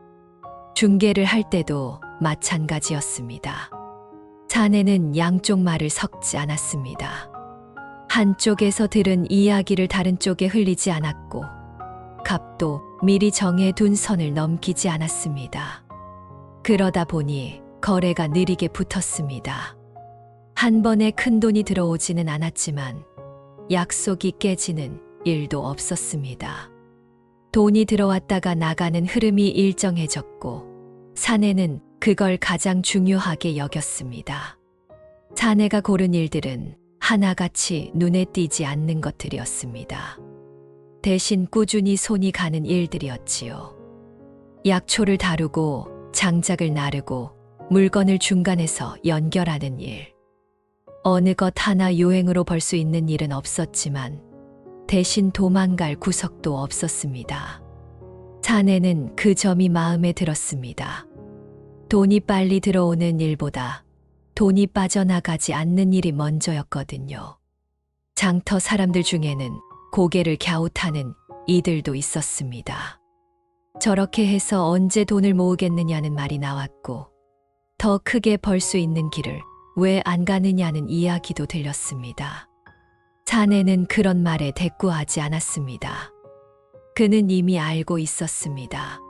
중개를 할 때도 마찬가지였습니다. 사내는 양쪽 말을 섞지 않았습니다. 한쪽에서 들은 이야기를 다른 쪽에 흘리지 않았고 값도 미리 정해둔 선을 넘기지 않았습니다. 그러다 보니 거래가 느리게 붙었습니다. 한 번에 큰 돈이 들어오지는 않았지만 약속이 깨지는 일도 없었습니다. 돈이 들어왔다가 나가는 흐름이 일정해졌고 사내는 그걸 가장 중요하게 여겼습니다. 사내가 고른 일들은 하나같이 눈에 띄지 않는 것들이었습니다. 대신 꾸준히 손이 가는 일들이었지요. 약초를 다루고 장작을 나르고 물건을 중간에서 연결하는 일. 어느 것 하나 유행으로 벌 수 있는 일은 없었지만 대신 도망갈 구석도 없었습니다. 사내는 그 점이 마음에 들었습니다. 돈이 빨리 들어오는 일보다 돈이 빠져나가지 않는 일이 먼저였거든요. 장터 사람들 중에는 고개를 갸웃하는 이들도 있었습니다. 저렇게 해서 언제 돈을 모으겠느냐는 말이 나왔고 더 크게 벌 수 있는 길을 왜 안 가느냐는 이야기도 들렸습니다. 사내는 그런 말에 대꾸하지 않았습니다. 그는 이미 알고 있었습니다.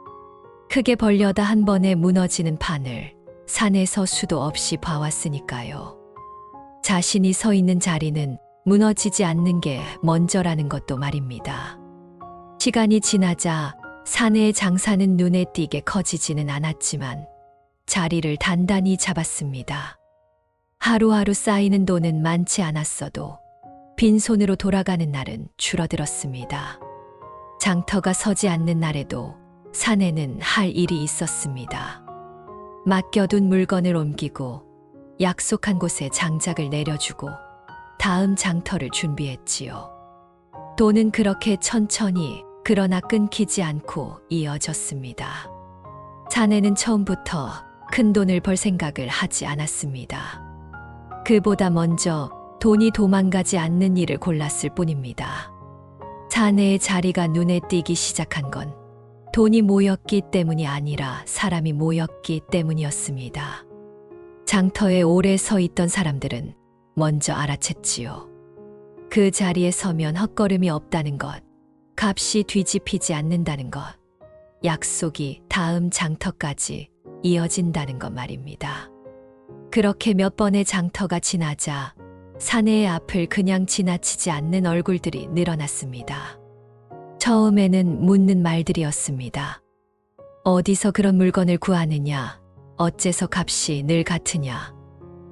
크게 벌려다 한 번에 무너지는 판을 산에서 수도 없이 봐왔으니까요. 자신이 서 있는 자리는 무너지지 않는 게 먼저라는 것도 말입니다. 시간이 지나자 사내의 장사는 눈에 띄게 커지지는 않았지만 자리를 단단히 잡았습니다. 하루하루 쌓이는 돈은 많지 않았어도 빈손으로 돌아가는 날은 줄어들었습니다. 장터가 서지 않는 날에도 사내는 할 일이 있었습니다. 맡겨둔 물건을 옮기고 약속한 곳에 장작을 내려주고 다음 장터를 준비했지요. 돈은 그렇게 천천히 그러나 끊기지 않고 이어졌습니다. 사내는 처음부터 큰 돈을 벌 생각을 하지 않았습니다. 그보다 먼저 돈이 도망가지 않는 일을 골랐을 뿐입니다. 사내의 자리가 눈에 띄기 시작한 건 돈이 모였기 때문이 아니라 사람이 모였기 때문이었습니다. 장터에 오래 서 있던 사람들은 먼저 알아챘지요. 그 자리에 서면 헛걸음이 없다는 것, 값이 뒤집히지 않는다는 것, 약속이 다음 장터까지 이어진다는 것 말입니다. 그렇게 몇 번의 장터가 지나자 사내의 앞을 그냥 지나치지 않는 얼굴들이 늘어났습니다. 처음에는 묻는 말들이었습니다. 어디서 그런 물건을 구하느냐, 어째서 값이 늘 같으냐,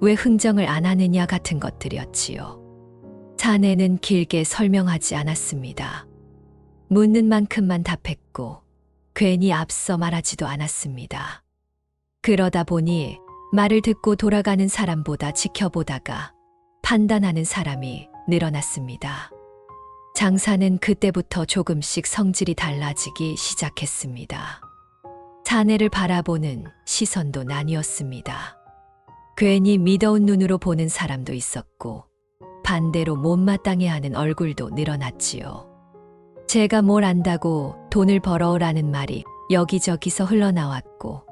왜 흥정을 안 하느냐 같은 것들이었지요. 사내는 길게 설명하지 않았습니다. 묻는 만큼만 답했고 괜히 앞서 말하지도 않았습니다. 그러다 보니 말을 듣고 돌아가는 사람보다 지켜보다가 판단하는 사람이 늘어났습니다. 장사는 그때부터 조금씩 성질이 달라지기 시작했습니다. 사내를 바라보는 시선도 나뉘었습니다. 괜히 미더운 눈으로 보는 사람도 있었고 반대로 못마땅해하는 얼굴도 늘어났지요. 제가 뭘 안다고 돈을 벌어오라는 말이 여기저기서 흘러나왔고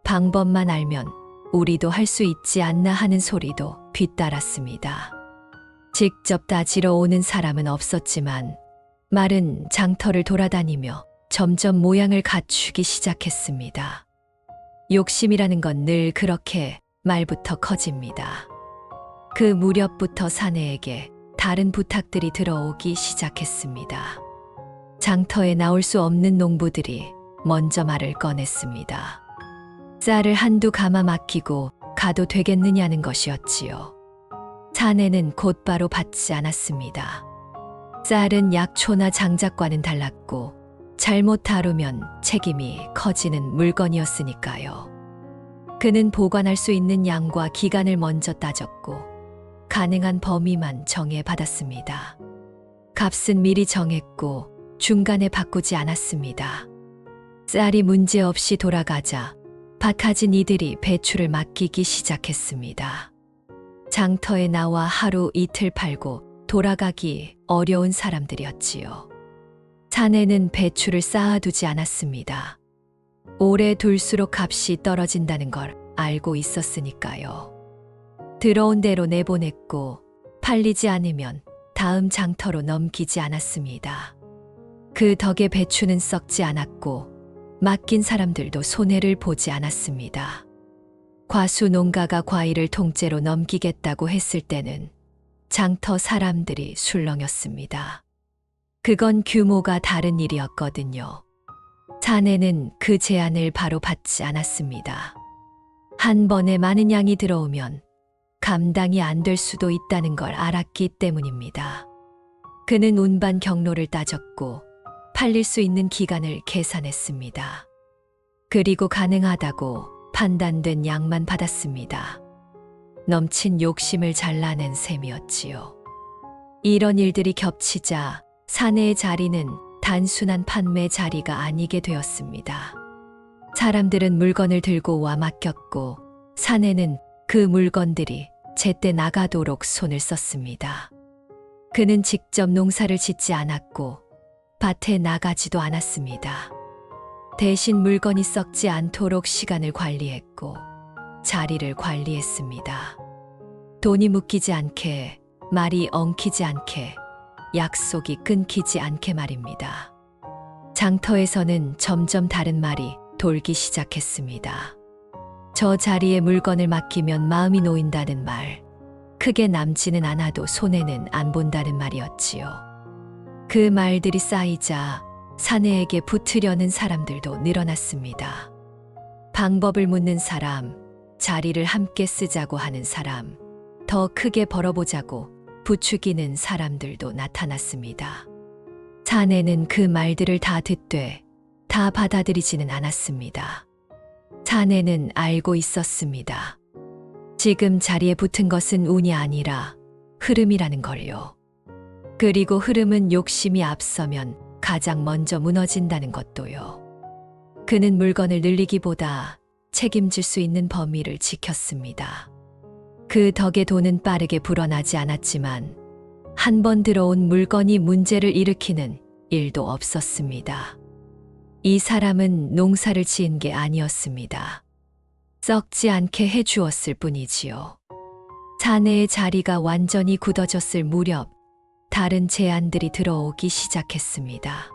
방법만 알면 우리도 할 수 있지 않나 하는 소리도 뒤따랐습니다. 직접 따지러 오는 사람은 없었지만 말은 장터를 돌아다니며 점점 모양을 갖추기 시작했습니다. 욕심이라는 건 늘 그렇게 말부터 커집니다. 그 무렵부터 사내에게 다른 부탁들이 들어오기 시작했습니다. 장터에 나올 수 없는 농부들이 먼저 말을 꺼냈습니다. 쌀을 한두 가마 맡기고 가도 되겠느냐는 것이었지요. 사내는 곧바로 받지 않았습니다. 쌀은 약초나 장작과는 달랐고 잘못 다루면 책임이 커지는 물건이었으니까요. 그는 보관할 수 있는 양과 기간을 먼저 따졌고 가능한 범위만 정해 받았습니다. 값은 미리 정했고 중간에 바꾸지 않았습니다. 쌀이 문제없이 돌아가자 박하진 이들이 배추를 맡기기 시작했습니다. 장터에 나와 하루 이틀 팔고 돌아가기 어려운 사람들이었지요. 사내는 배추를 쌓아두지 않았습니다. 오래 둘수록 값이 떨어진다는 걸 알고 있었으니까요. 들어온 대로 내보냈고 팔리지 않으면 다음 장터로 넘기지 않았습니다. 그 덕에 배추는 썩지 않았고 맡긴 사람들도 손해를 보지 않았습니다. 과수 농가가 과일을 통째로 넘기겠다고 했을 때는 장터 사람들이 술렁였습니다. 그건 규모가 다른 일이었거든요. 사내는 그 제안을 바로 받지 않았습니다. 한 번에 많은 양이 들어오면 감당이 안 될 수도 있다는 걸 알았기 때문입니다. 그는 운반 경로를 따졌고 팔릴 수 있는 기간을 계산했습니다. 그리고 가능하다고 판단된 양만 받았습니다. 넘친 욕심을 잘라낸 셈이었지요. 이런 일들이 겹치자 사내의 자리는 단순한 판매 자리가 아니게 되었습니다. 사람들은 물건을 들고 와 맡겼고 사내는 그 물건들이 제때 나가도록 손을 썼습니다. 그는 직접 농사를 짓지 않았고 밭에 나가지도 않았습니다. 대신 물건이 썩지 않도록 시간을 관리했고 자리를 관리했습니다. 돈이 묶이지 않게, 말이 엉키지 않게, 약속이 끊기지 않게 말입니다. 장터에서는 점점 다른 말이 돌기 시작했습니다. 저 자리에 물건을 맡기면 마음이 놓인다는 말, 크게 남지는 않아도 손해는 안 본다는 말이었지요. 그 말들이 쌓이자 사내에게 붙으려는 사람들도 늘어났습니다. 방법을 묻는 사람, 자리를 함께 쓰자고 하는 사람, 더 크게 벌어보자고 부추기는 사람들도 나타났습니다. 사내는 그 말들을 다 듣되 다 받아들이지는 않았습니다. 사내는 알고 있었습니다. 지금 자리에 붙은 것은 운이 아니라 흐름이라는 걸요. 그리고 흐름은 욕심이 앞서면 가장 먼저 무너진다는 것도요. 그는 물건을 늘리기보다 책임질 수 있는 범위를 지켰습니다. 그 덕에 돈은 빠르게 불어나지 않았지만 한 번 들어온 물건이 문제를 일으키는 일도 없었습니다. 이 사람은 농사를 지은 게 아니었습니다. 썩지 않게 해주었을 뿐이지요. 사내의 자리가 완전히 굳어졌을 무렵 다른 제안들이 들어오기 시작했습니다.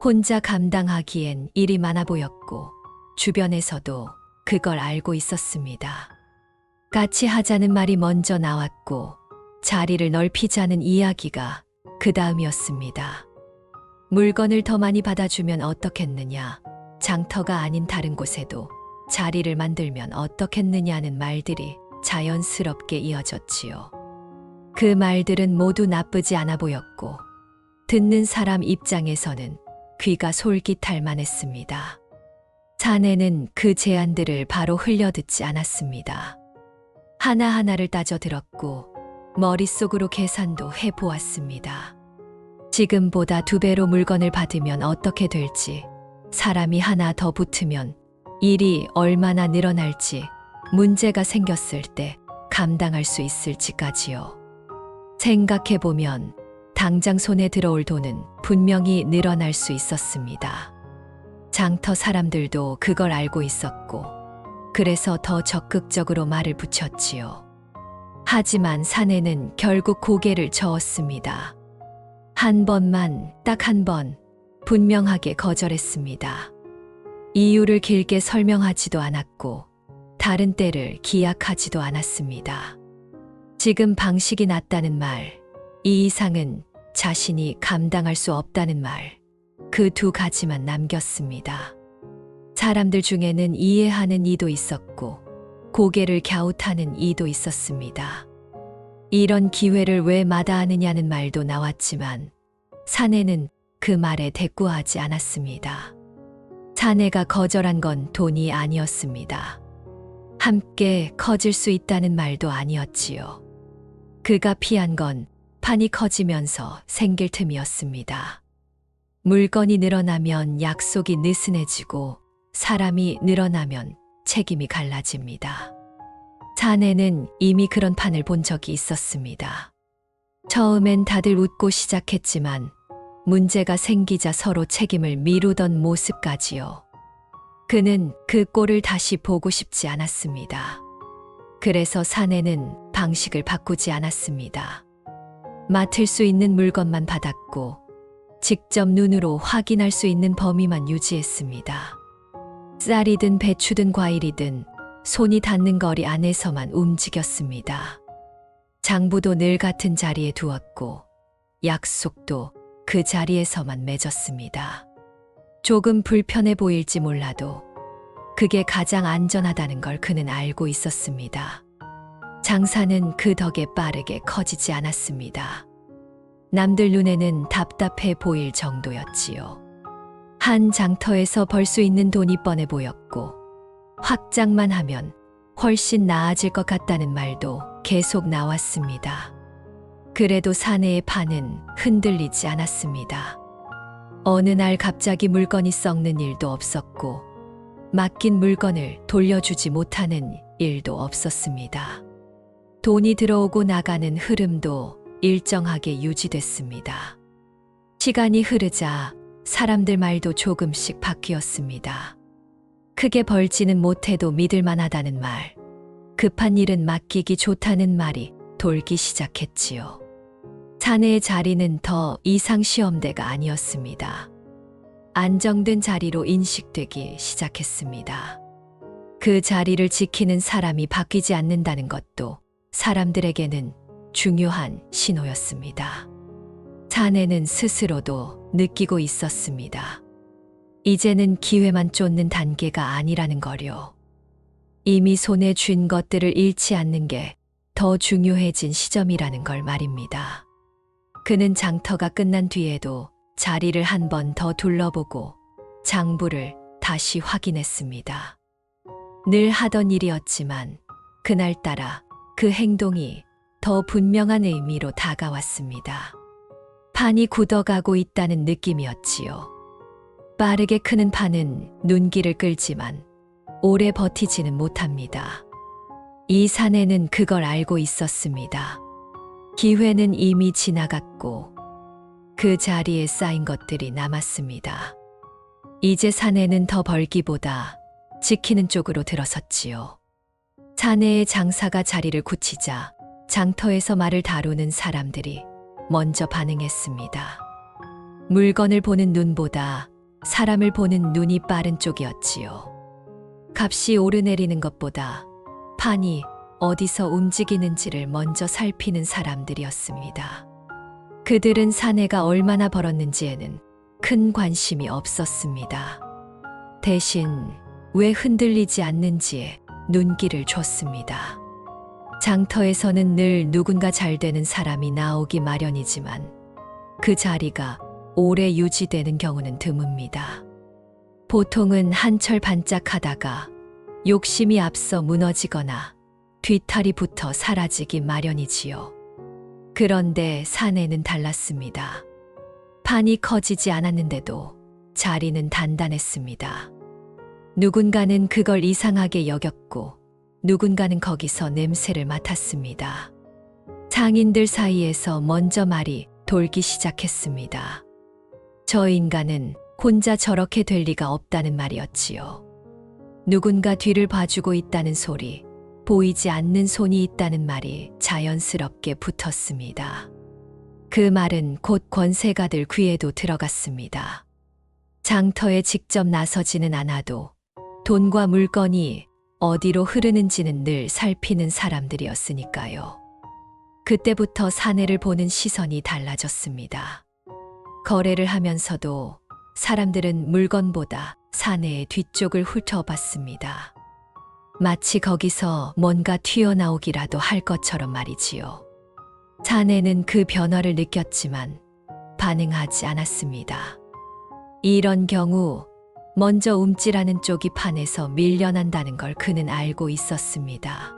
혼자 감당하기엔 일이 많아 보였고 주변에서도 그걸 알고 있었습니다. 같이 하자는 말이 먼저 나왔고 자리를 넓히자는 이야기가 그 다음이었습니다. 물건을 더 많이 받아주면 어떻겠느냐, 장터가 아닌 다른 곳에도 자리를 만들면 어떻겠느냐는 말들이 자연스럽게 이어졌지요. 그 말들은 모두 나쁘지 않아 보였고 듣는 사람 입장에서는 귀가 솔깃할 만했습니다. 사내는 그 제안들을 바로 흘려듣지 않았습니다. 하나하나를 따져 들었고 머릿속으로 계산도 해보았습니다. 지금보다 2배로 물건을 받으면 어떻게 될지, 사람이 하나 더 붙으면 일이 얼마나 늘어날지, 문제가 생겼을 때 감당할 수 있을지까지요. 생각해보면 당장 손에 들어올 돈은 분명히 늘어날 수 있었습니다. 장터 사람들도 그걸 알고 있었고 그래서 더 적극적으로 말을 붙였지요. 하지만 사내는 결국 고개를 저었습니다. 한 번만, 딱 한 번 분명하게 거절했습니다. 이유를 길게 설명하지도 않았고 다른 때를 기약하지도 않았습니다. 지금 방식이 낫다는 말, 이 이상은 자신이 감당할 수 없다는 말, 그 2가지만 남겼습니다. 사람들 중에는 이해하는 이도 있었고 고개를 갸웃하는 이도 있었습니다. 이런 기회를 왜 마다하느냐는 말도 나왔지만 사내는 그 말에 대꾸하지 않았습니다. 사내가 거절한 건 돈이 아니었습니다. 함께 커질 수 있다는 말도 아니었지요. 그가 피한 건 판이 커지면서 생길 틈이었습니다. 물건이 늘어나면 약속이 느슨해지고 사람이 늘어나면 책임이 갈라집니다. 사내는 이미 그런 판을 본 적이 있었습니다. 처음엔 다들 웃고 시작했지만 문제가 생기자 서로 책임을 미루던 모습까지요. 그는 그 꼴을 다시 보고 싶지 않았습니다. 그래서 사내는 방식을 바꾸지 않았습니다. 맡을 수 있는 물건만 받았고 직접 눈으로 확인할 수 있는 범위만 유지했습니다. 쌀이든 배추든 과일이든 손이 닿는 거리 안에서만 움직였습니다. 장부도 늘 같은 자리에 두었고 약속도 그 자리에서만 맺었습니다. 조금 불편해 보일지 몰라도 그게 가장 안전하다는 걸 그는 알고 있었습니다. 장사는 그 덕에 빠르게 커지지 않았습니다. 남들 눈에는 답답해 보일 정도였지요. 한 장터에서 벌 수 있는 돈이 뻔해 보였고 확장만 하면 훨씬 나아질 것 같다는 말도 계속 나왔습니다. 그래도 사내의 판은 흔들리지 않았습니다. 어느 날 갑자기 물건이 썩는 일도 없었고 맡긴 물건을 돌려주지 못하는 일도 없었습니다. 돈이 들어오고 나가는 흐름도 일정하게 유지됐습니다. 시간이 흐르자 사람들 말도 조금씩 바뀌었습니다. 크게 벌지는 못해도 믿을만하다는 말, 급한 일은 맡기기 좋다는 말이 돌기 시작했지요. 사내의 자리는 더 이상 시험대가 아니었습니다. 안정된 자리로 인식되기 시작했습니다. 그 자리를 지키는 사람이 바뀌지 않는다는 것도 사람들에게는 중요한 신호였습니다. 사내는 스스로도 느끼고 있었습니다. 이제는 기회만 쫓는 단계가 아니라는 거요. 이미 손에 쥔 것들을 잃지 않는 게 더 중요해진 시점이라는 걸 말입니다. 그는 장터가 끝난 뒤에도 자리를 한 번 더 둘러보고 장부를 다시 확인했습니다. 늘 하던 일이었지만 그날따라 그 행동이 더 분명한 의미로 다가왔습니다. 판이 굳어가고 있다는 느낌이었지요. 빠르게 크는 판은 눈길을 끌지만 오래 버티지는 못합니다. 이 사내는 그걸 알고 있었습니다. 기회는 이미 지나갔고 그 자리에 쌓인 것들이 남았습니다. 이제 사내는 더 벌기보다 지키는 쪽으로 들어섰지요. 사내의 장사가 자리를 굳히자 장터에서 말을 다루는 사람들이 먼저 반응했습니다. 물건을 보는 눈보다 사람을 보는 눈이 빠른 쪽이었지요. 값이 오르내리는 것보다 판이 어디서 움직이는지를 먼저 살피는 사람들이었습니다. 그들은 사내가 얼마나 벌었는지에는 큰 관심이 없었습니다. 대신 왜 흔들리지 않는지에 눈길을 줬습니다. 장터에서는 늘 누군가 잘 되는 사람이 나오기 마련이지만 그 자리가 오래 유지되는 경우는 드뭅니다. 보통은 한철 반짝하다가 욕심이 앞서 무너지거나 뒤탈이 붙어 사라지기 마련이지요. 그런데 사내는 달랐습니다. 판이 커지지 않았는데도 자리는 단단했습니다. 누군가는 그걸 이상하게 여겼고 누군가는 거기서 냄새를 맡았습니다. 상인들 사이에서 먼저 말이 돌기 시작했습니다. 저 인간은 혼자 저렇게 될 리가 없다는 말이었지요. 누군가 뒤를 봐주고 있다는 소리, 보이지 않는 손이 있다는 말이 자연스럽게 붙었습니다. 그 말은 곧 권세가들 귀에도 들어갔습니다. 장터에 직접 나서지는 않아도 돈과 물건이 어디로 흐르는지는 늘 살피는 사람들이었으니까요. 그때부터 사내를 보는 시선이 달라졌습니다. 거래를 하면서도 사람들은 물건보다 사내의 뒤쪽을 훑어봤습니다. 마치 거기서 뭔가 튀어나오기라도 할 것처럼 말이지요. 사내는 그 변화를 느꼈지만 반응하지 않았습니다. 이런 경우 먼저 움찔하는 쪽이 판에서 밀려난다는 걸 그는 알고 있었습니다.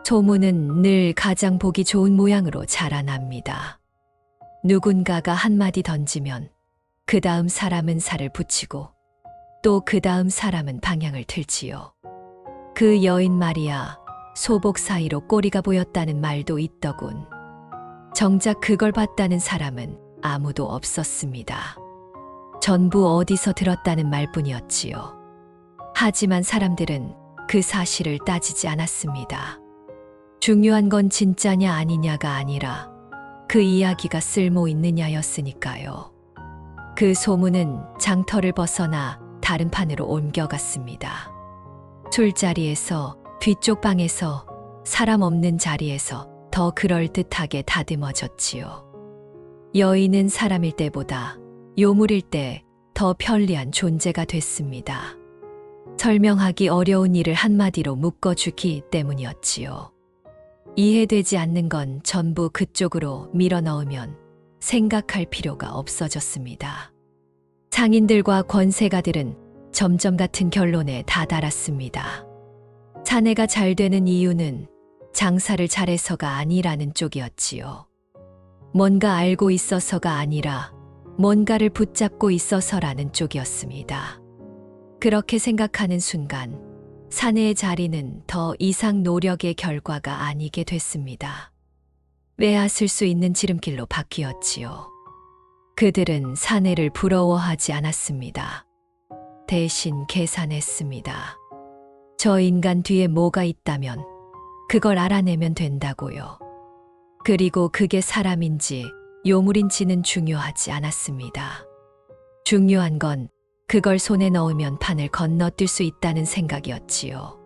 소문은 늘 가장 보기 좋은 모양으로 자라납니다. 누군가가 한마디 던지면 그 다음 사람은 살을 붙이고 또 그 다음 사람은 방향을 틀지요. 그 여인 말이야 소복 사이로 꼬리가 보였다는 말도 있더군. 정작 그걸 봤다는 사람은 아무도 없었습니다. 전부 어디서 들었다는 말뿐이었지요. 하지만 사람들은 그 사실을 따지지 않았습니다. 중요한 건 진짜냐 아니냐가 아니라 그 이야기가 쓸모 있느냐였으니까요. 그 소문은 장터를 벗어나 다른 판으로 옮겨갔습니다. 술자리에서, 뒤쪽 방에서, 사람 없는 자리에서 더 그럴듯하게 다듬어졌지요. 여인은 사람일 때보다 요물일 때 더 편리한 존재가 됐습니다. 설명하기 어려운 일을 한마디로 묶어주기 때문이었지요. 이해되지 않는 건 전부 그쪽으로 밀어넣으면 생각할 필요가 없어졌습니다. 상인들과 권세가들은 점점 같은 결론에 다다랐습니다. 사내가 잘 되는 이유는 장사를 잘해서가 아니라는 쪽이었지요. 뭔가 알고 있어서가 아니라 뭔가를 붙잡고 있어서라는 쪽이었습니다. 그렇게 생각하는 순간 사내의 자리는 더 이상 노력의 결과가 아니게 됐습니다. 빼앗을 수 있는 지름길로 바뀌었지요. 그들은 사내를 부러워하지 않았습니다. 대신 계산했습니다. 저 인간 뒤에 뭐가 있다면 그걸 알아내면 된다고요. 그리고 그게 사람인지 요물인지는 중요하지 않았습니다. 중요한 건 그걸 손에 넣으면 판을 건너뛸 수 있다는 생각이었지요.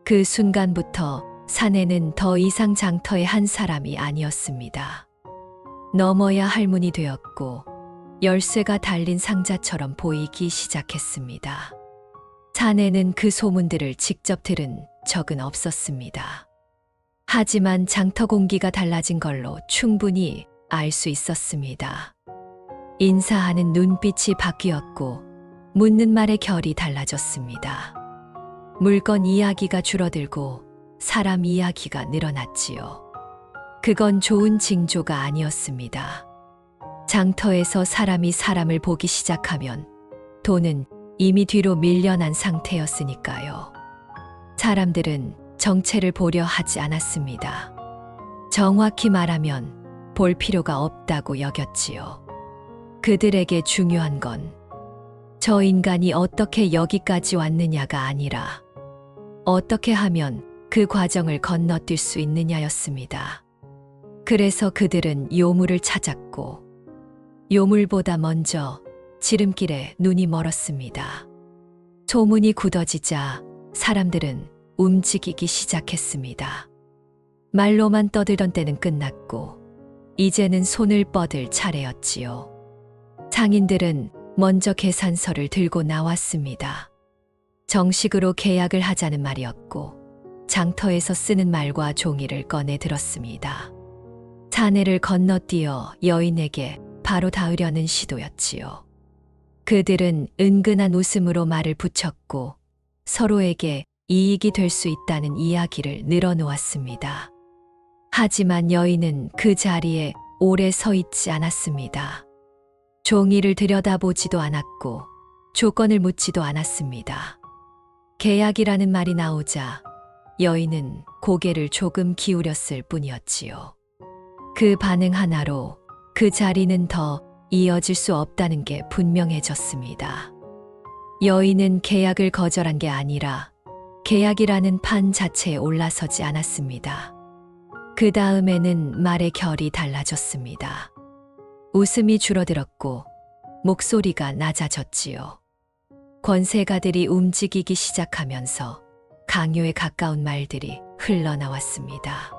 그 순간부터 사내는 더 이상 장터의 한 사람이 아니었습니다. 넘어야 할문이 되었고 열쇠가 달린 상자처럼 보이기 시작했습니다. 사내는 그 소문들을 직접 들은 적은 없었습니다. 하지만 장터 공기가 달라진 걸로 충분히 알 수 있었습니다. 인사하는 눈빛이 바뀌었고 묻는 말의 결이 달라졌습니다. 물건 이야기가 줄어들고 사람 이야기가 늘어났지요. 그건 좋은 징조가 아니었습니다. 장터에서 사람이 사람을 보기 시작하면 돈은 이미 뒤로 밀려난 상태였으니까요. 사람들은 정체를 보려 하지 않았습니다. 정확히 말하면 볼 필요가 없다고 여겼지요. 그들에게 중요한 건 저 인간이 어떻게 여기까지 왔느냐가 아니라 어떻게 하면 그 과정을 건너뛸 수 있느냐였습니다. 그래서 그들은 요물을 찾았고 요물보다 먼저 지름길에 눈이 멀었습니다. 소문이 굳어지자 사람들은 움직이기 시작했습니다. 말로만 떠들던 때는 끝났고 이제는 손을 뻗을 차례였지요. 상인들은 먼저 계산서를 들고 나왔습니다. 정식으로 계약을 하자는 말이었고 장터에서 쓰는 말과 종이를 꺼내 들었습니다. 사내를 건너뛰어 여인에게 바로 닿으려는 시도였지요. 그들은 은근한 웃음으로 말을 붙였고 서로에게 이익이 될 수 있다는 이야기를 늘어놓았습니다. 하지만 여인은 그 자리에 오래 서 있지 않았습니다. 종이를 들여다보지도 않았고 조건을 묻지도 않았습니다. 계약이라는 말이 나오자 여인은 고개를 조금 기울였을 뿐이었지요. 그 반응 하나로 그 자리는 더 이어질 수 없다는 게 분명해졌습니다. 여인은 계약을 거절한 게 아니라 계약이라는 판 자체에 올라서지 않았습니다. 그 다음에는 말의 결이 달라졌습니다. 웃음이 줄어들었고 목소리가 낮아졌지요. 권세가들이 움직이기 시작하면서 강요에 가까운 말들이 흘러나왔습니다.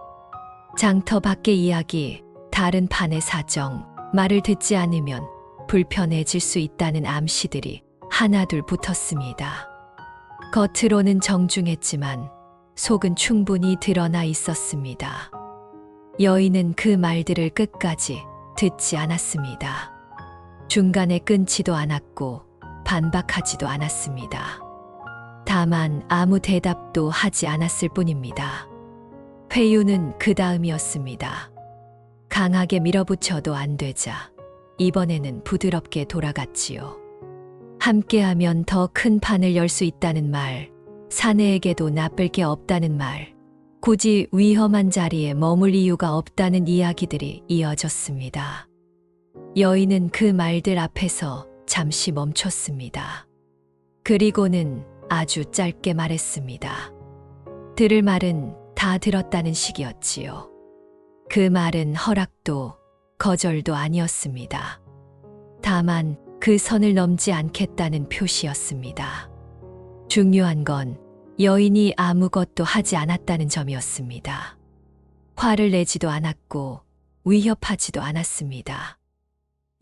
장터 밖의 이야기, 다른 판의 사정, 말을 듣지 않으면 불편해질 수 있다는 암시들이 하나둘 붙었습니다. 겉으로는 정중했지만 속은 충분히 드러나 있었습니다. 여인은 그 말들을 끝까지 듣지 않았습니다. 중간에 끊지도 않았고 반박하지도 않았습니다. 다만 아무 대답도 하지 않았을 뿐입니다. 회유는 그 다음이었습니다. 강하게 밀어붙여도 안 되자 이번에는 부드럽게 돌아갔지요. 함께하면 더 큰 판을 열 수 있다는 말, 사내에게도 나쁠 게 없다는 말, 굳이 위험한 자리에 머물 이유가 없다는 이야기들이 이어졌습니다. 여인은 그 말들 앞에서 잠시 멈췄습니다. 그리고는 아주 짧게 말했습니다. 들을 말은 다 들었다는 식이었지요. 그 말은 허락도 거절도 아니었습니다. 다만 그 선을 넘지 않겠다는 표시였습니다. 중요한 건 여인이 아무것도 하지 않았다는 점이었습니다. 화를 내지도 않았고 위협하지도 않았습니다.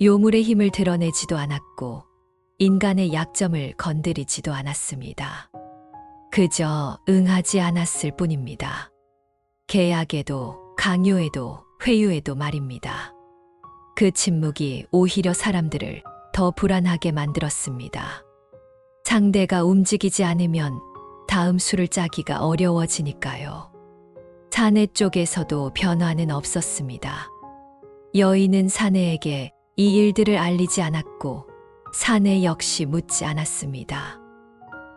요물의 힘을 드러내지도 않았고 인간의 약점을 건드리지도 않았습니다. 그저 응하지 않았을 뿐입니다. 계약에도 강요에도 회유에도 말입니다. 그 침묵이 오히려 사람들을 더 불안하게 만들었습니다. 상대가 움직이지 않으면 다음 수를 짜기가 어려워지니까요. 사내 쪽에서도 변화는 없었습니다. 여인은 사내에게 이 일들을 알리지 않았고 사내 역시 묻지 않았습니다.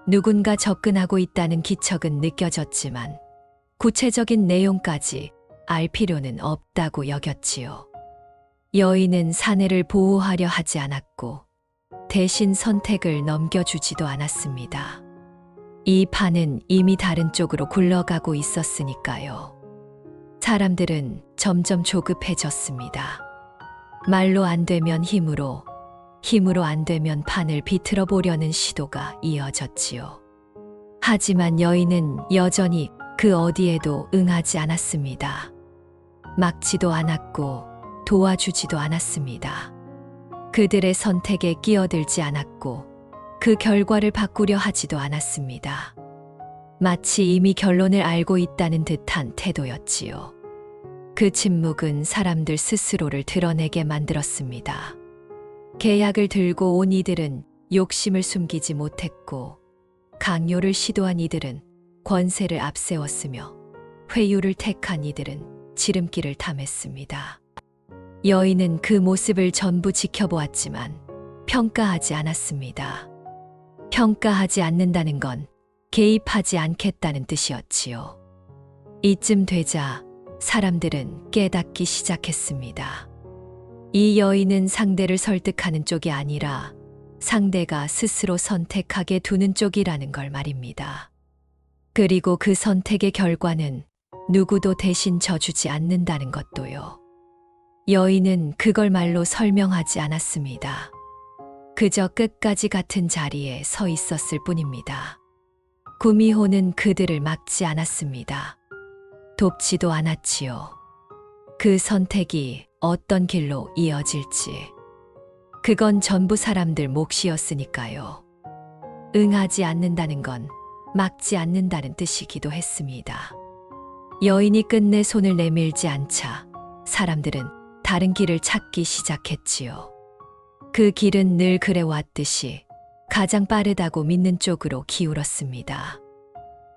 누군가 접근하고 있다는 기척은 느껴졌지만 구체적인 내용까지 알 필요는 없다고 여겼지요. 여인은 사내를 보호하려 하지 않았고 대신 선택을 넘겨주지도 않았습니다. 이 판은 이미 다른 쪽으로 굴러가고 있었으니까요. 사람들은 점점 조급해졌습니다. 말로 안 되면 힘으로, 힘으로 안 되면 판을 비틀어 보려는 시도가 이어졌지요. 하지만 여인은 여전히 그 어디에도 응하지 않았습니다. 막지도 않았고 도와주지도 않았습니다. 그들의 선택에 끼어들지 않았고 그 결과를 바꾸려 하지도 않았습니다. 마치 이미 결론을 알고 있다는 듯한 태도였지요. 그 침묵은 사람들 스스로를 드러내게 만들었습니다. 계약을 들고 온 이들은 욕심을 숨기지 못했고 강요를 시도한 이들은 권세를 앞세웠으며 회유를 택한 이들은 지름길을 탐했습니다. 여인은 그 모습을 전부 지켜보았지만 평가하지 않았습니다. 평가하지 않는다는 건 개입하지 않겠다는 뜻이었지요. 이쯤 되자 사람들은 깨닫기 시작했습니다. 이 여인은 상대를 설득하는 쪽이 아니라 상대가 스스로 선택하게 두는 쪽이라는 걸 말입니다. 그리고 그 선택의 결과는 누구도 대신 져주지 않는다는 것도요. 여인은 그걸 말로 설명하지 않았습니다. 그저 끝까지 같은 자리에 서 있었을 뿐입니다. 구미호는 그들을 막지 않았습니다. 돕지도 않았지요. 그 선택이 어떤 길로 이어질지. 그건 전부 사람들 몫이었으니까요. 응하지 않는다는 건 막지 않는다는 뜻이기도 했습니다. 여인이 끝내 손을 내밀지 않자 사람들은 다른 길을 찾기 시작했지요. 그 길은 늘 그래왔듯이 가장 빠르다고 믿는 쪽으로 기울었습니다.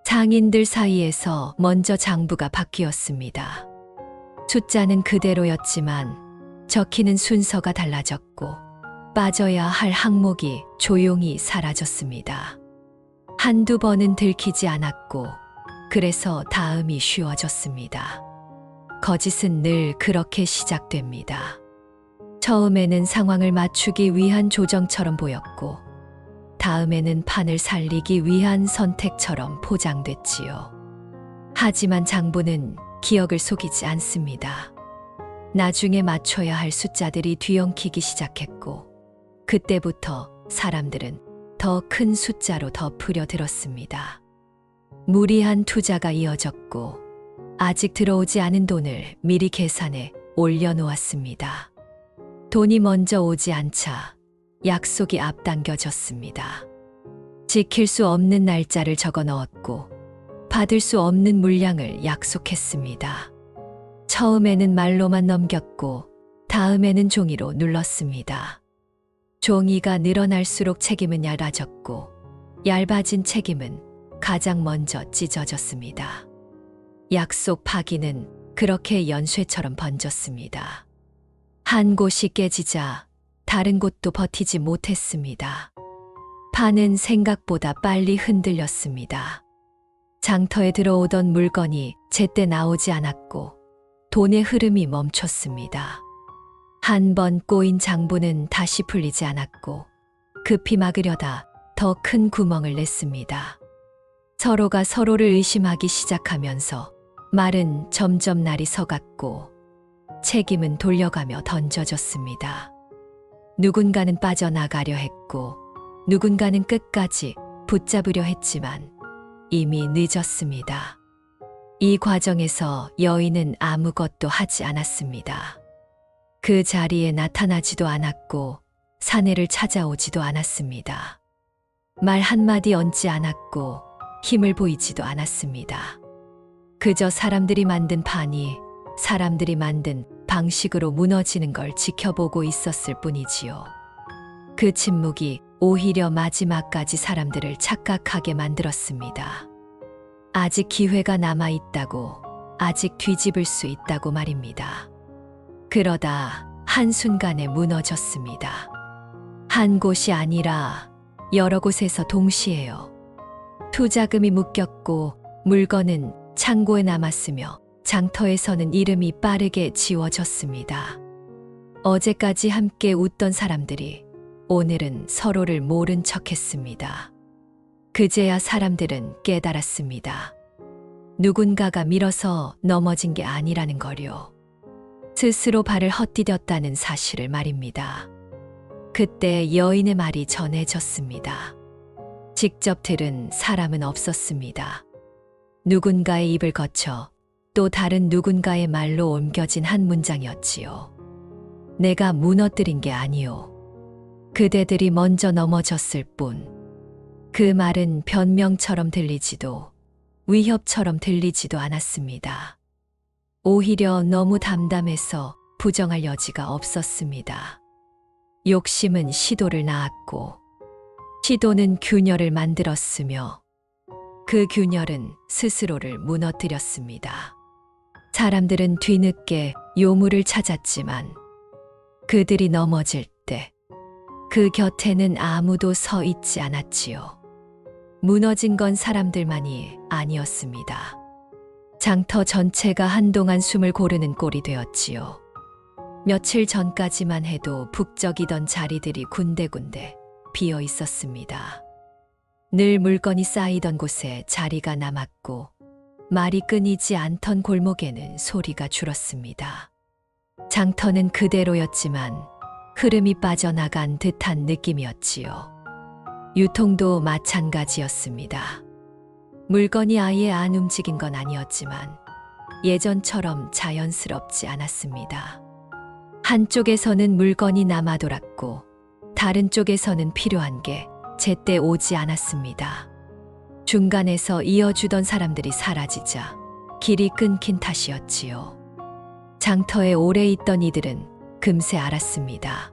상인들 사이에서 먼저 장부가 바뀌었습니다. 숫자는 그대로였지만 적히는 순서가 달라졌고 빠져야 할 항목이 조용히 사라졌습니다. 한두 번은 들키지 않았고 그래서 다음이 쉬워졌습니다. 거짓은 늘 그렇게 시작됩니다. 처음에는 상황을 맞추기 위한 조정처럼 보였고 다음에는 판을 살리기 위한 선택처럼 포장됐지요. 하지만 장부는 기억을 속이지 않습니다. 나중에 맞춰야 할 숫자들이 뒤엉키기 시작했고 그때부터 사람들은 더 큰 숫자로 덮으려 들었습니다. 무리한 투자가 이어졌고 아직 들어오지 않은 돈을 미리 계산해 올려놓았습니다. 돈이 먼저 오지 않자 약속이 앞당겨졌습니다. 지킬 수 없는 날짜를 적어 넣었고 받을 수 없는 물량을 약속했습니다. 처음에는 말로만 넘겼고 다음에는 종이로 눌렀습니다. 종이가 늘어날수록 책임은 얇아졌고 얇아진 책임은 가장 먼저 찢어졌습니다. 약속 파기는 그렇게 연쇄처럼 번졌습니다. 한 곳이 깨지자 다른 곳도 버티지 못했습니다. 판은 생각보다 빨리 흔들렸습니다. 장터에 들어오던 물건이 제때 나오지 않았고 돈의 흐름이 멈췄습니다. 한 번 꼬인 장부는 다시 풀리지 않았고 급히 막으려다 더 큰 구멍을 냈습니다. 서로가 서로를 의심하기 시작하면서 말은 점점 날이 서갔고 책임은 돌려가며 던져졌습니다. 누군가는 빠져나가려 했고 누군가는 끝까지 붙잡으려 했지만 이미 늦었습니다. 이 과정에서 여인은 아무것도 하지 않았습니다. 그 자리에 나타나지도 않았고 사내를 찾아오지도 않았습니다. 말 한마디 얹지 않았고 힘을 보이지도 않았습니다. 그저 사람들이 만든 판이 사람들이 만든 방식으로 무너지는 걸 지켜보고 있었을 뿐이지요. 그 침묵이 오히려 마지막까지 사람들을 착각하게 만들었습니다. 아직 기회가 남아있다고, 아직 뒤집을 수 있다고 말입니다. 그러다 한순간에 무너졌습니다. 한 곳이 아니라 여러 곳에서 동시에요. 투자금이 묶였고 물건은 창고에 남았으며 장터에서는 이름이 빠르게 지워졌습니다. 어제까지 함께 웃던 사람들이 오늘은 서로를 모른 척했습니다. 그제야 사람들은 깨달았습니다. 누군가가 밀어서 넘어진 게 아니라는 거요. 스스로 발을 헛디뎠다는 사실을 말입니다. 그때 여인의 말이 전해졌습니다. 직접 들은 사람은 없었습니다. 누군가의 입을 거쳐 또 다른 누군가의 말로 옮겨진 한 문장이었지요. 내가 무너뜨린 게 아니오. 그대들이 먼저 넘어졌을 뿐. 그 말은 변명처럼 들리지도 위협처럼 들리지도 않았습니다. 오히려 너무 담담해서 부정할 여지가 없었습니다. 욕심은 시도를 낳았고 시도는 균열을 만들었으며 그 균열은 스스로를 무너뜨렸습니다. 사람들은 뒤늦게 요물을 찾았지만 그들이 넘어질 때 그 곁에는 아무도 서 있지 않았지요. 무너진 건 사람들만이 아니었습니다. 장터 전체가 한동안 숨을 고르는 꼴이 되었지요. 며칠 전까지만 해도 북적이던 자리들이 군데군데 비어 있었습니다. 늘 물건이 쌓이던 곳에 자리가 남았고 말이 끊이지 않던 골목에는 소리가 줄었습니다. 장터는 그대로였지만 흐름이 빠져나간 듯한 느낌이었지요. 유통도 마찬가지였습니다. 물건이 아예 안 움직인 건 아니었지만 예전처럼 자연스럽지 않았습니다. 한쪽에서는 물건이 남아돌았고 다른 쪽에서는 필요한 게 제때 오지 않았습니다. 중간에서 이어주던 사람들이 사라지자 길이 끊긴 탓이었지요. 장터에 오래 있던 이들은 금세 알았습니다.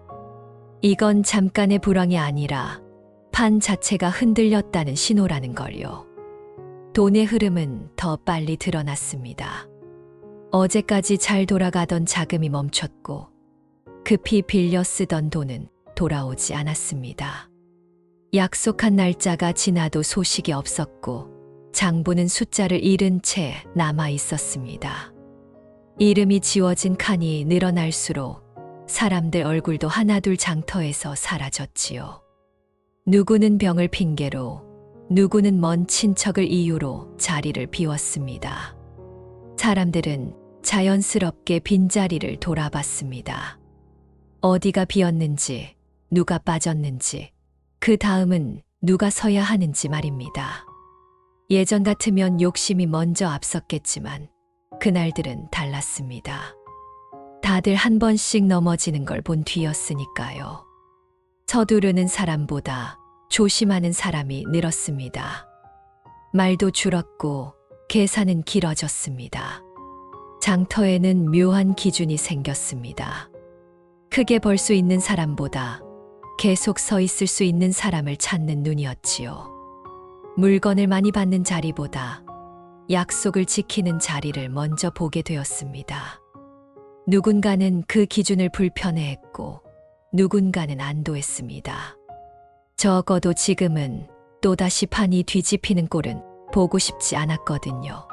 이건 잠깐의 불황이 아니라 판 자체가 흔들렸다는 신호라는 걸요. 돈의 흐름은 더 빨리 드러났습니다. 어제까지 잘 돌아가던 자금이 멈췄고 급히 빌려 쓰던 돈은 돌아오지 않았습니다. 약속한 날짜가 지나도 소식이 없었고 장부는 숫자를 잃은 채 남아 있었습니다. 이름이 지워진 칸이 늘어날수록 사람들 얼굴도 하나둘 장터에서 사라졌지요. 누구는 병을 핑계로, 누구는 먼 친척을 이유로 자리를 비웠습니다. 사람들은 자연스럽게 빈자리를 돌아봤습니다. 어디가 비었는지, 누가 빠졌는지, 그 다음은 누가 서야 하는지 말입니다. 예전 같으면 욕심이 먼저 앞섰겠지만 그날들은 달랐습니다. 다들 한 번씩 넘어지는 걸 본 뒤였으니까요. 서두르는 사람보다 조심하는 사람이 늘었습니다. 말도 줄었고 계산은 길어졌습니다. 장터에는 묘한 기준이 생겼습니다. 크게 벌 수 있는 사람보다 계속 서 있을 수 있는 사람을 찾는 눈이었지요. 물건을 많이 받는 자리보다 약속을 지키는 자리를 먼저 보게 되었습니다. 누군가는 그 기준을 불편해했고 누군가는 안도했습니다. 적어도 지금은 또다시 판이 뒤집히는 꼴은 보고 싶지 않았거든요.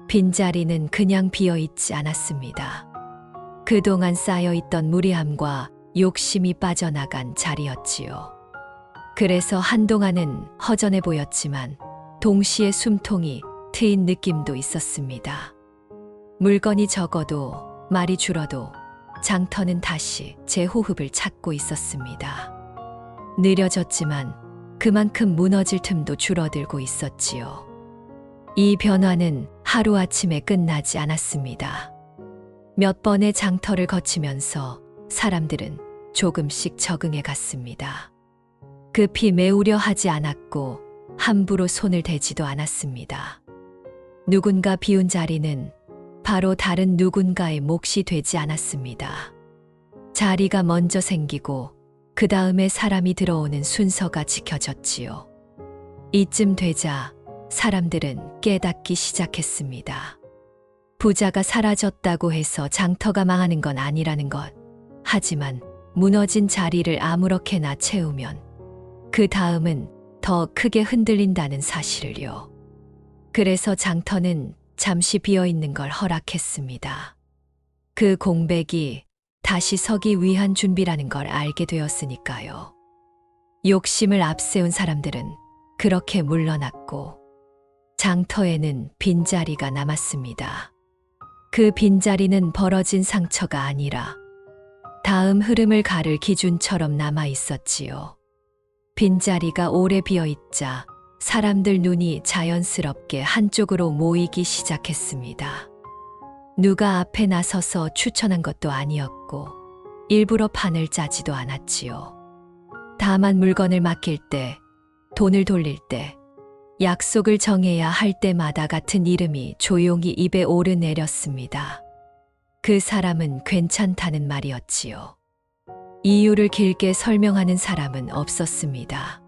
빈자리는 그냥 비어있지 않았습니다. 그동안 쌓여있던 무례함과 욕심이 빠져나간 자리였지요. 그래서 한동안은 허전해 보였지만 동시에 숨통이 트인 느낌도 있었습니다. 물건이 적어도 말이 줄어도 장터는 다시 제 호흡을 찾고 있었습니다. 느려졌지만 그만큼 무너질 틈도 줄어들고 있었지요. 이 변화는 하루아침에 끝나지 않았습니다. 몇 번의 장터를 거치면서 사람들은 조금씩 적응해 갔습니다. 급히 메우려 하지 않았고 함부로 손을 대지도 않았습니다. 누군가 비운 자리는 바로 다른 누군가의 몫이 되지 않았습니다. 자리가 먼저 생기고 그 다음에 사람이 들어오는 순서가 지켜졌지요. 이쯤 되자 사람들은 깨닫기 시작했습니다. 부자가 사라졌다고 해서 장터가 망하는 건 아니라는 것. 하지만 무너진 자리를 아무렇게나 채우면 그 다음은 더 크게 흔들린다는 사실을요. 그래서 장터는 잠시 비어있는 걸 허락했습니다. 그 공백이 다시 서기 위한 준비라는 걸 알게 되었으니까요. 욕심을 앞세운 사람들은 그렇게 물러났고 장터에는 빈자리가 남았습니다. 그 빈자리는 벌어진 상처가 아니라 다음 흐름을 가를 기준처럼 남아 있었지요. 빈자리가 오래 비어있자 사람들 눈이 자연스럽게 한쪽으로 모이기 시작했습니다. 누가 앞에 나서서 추천한 것도 아니었고 일부러 판을 짜지도 않았지요. 다만 물건을 맡길 때, 돈을 돌릴 때, 약속을 정해야 할 때마다 같은 이름이 조용히 입에 오르내렸습니다. 그 사람은 괜찮다는 말이었지요. 이유를 길게 설명하는 사람은 없었습니다.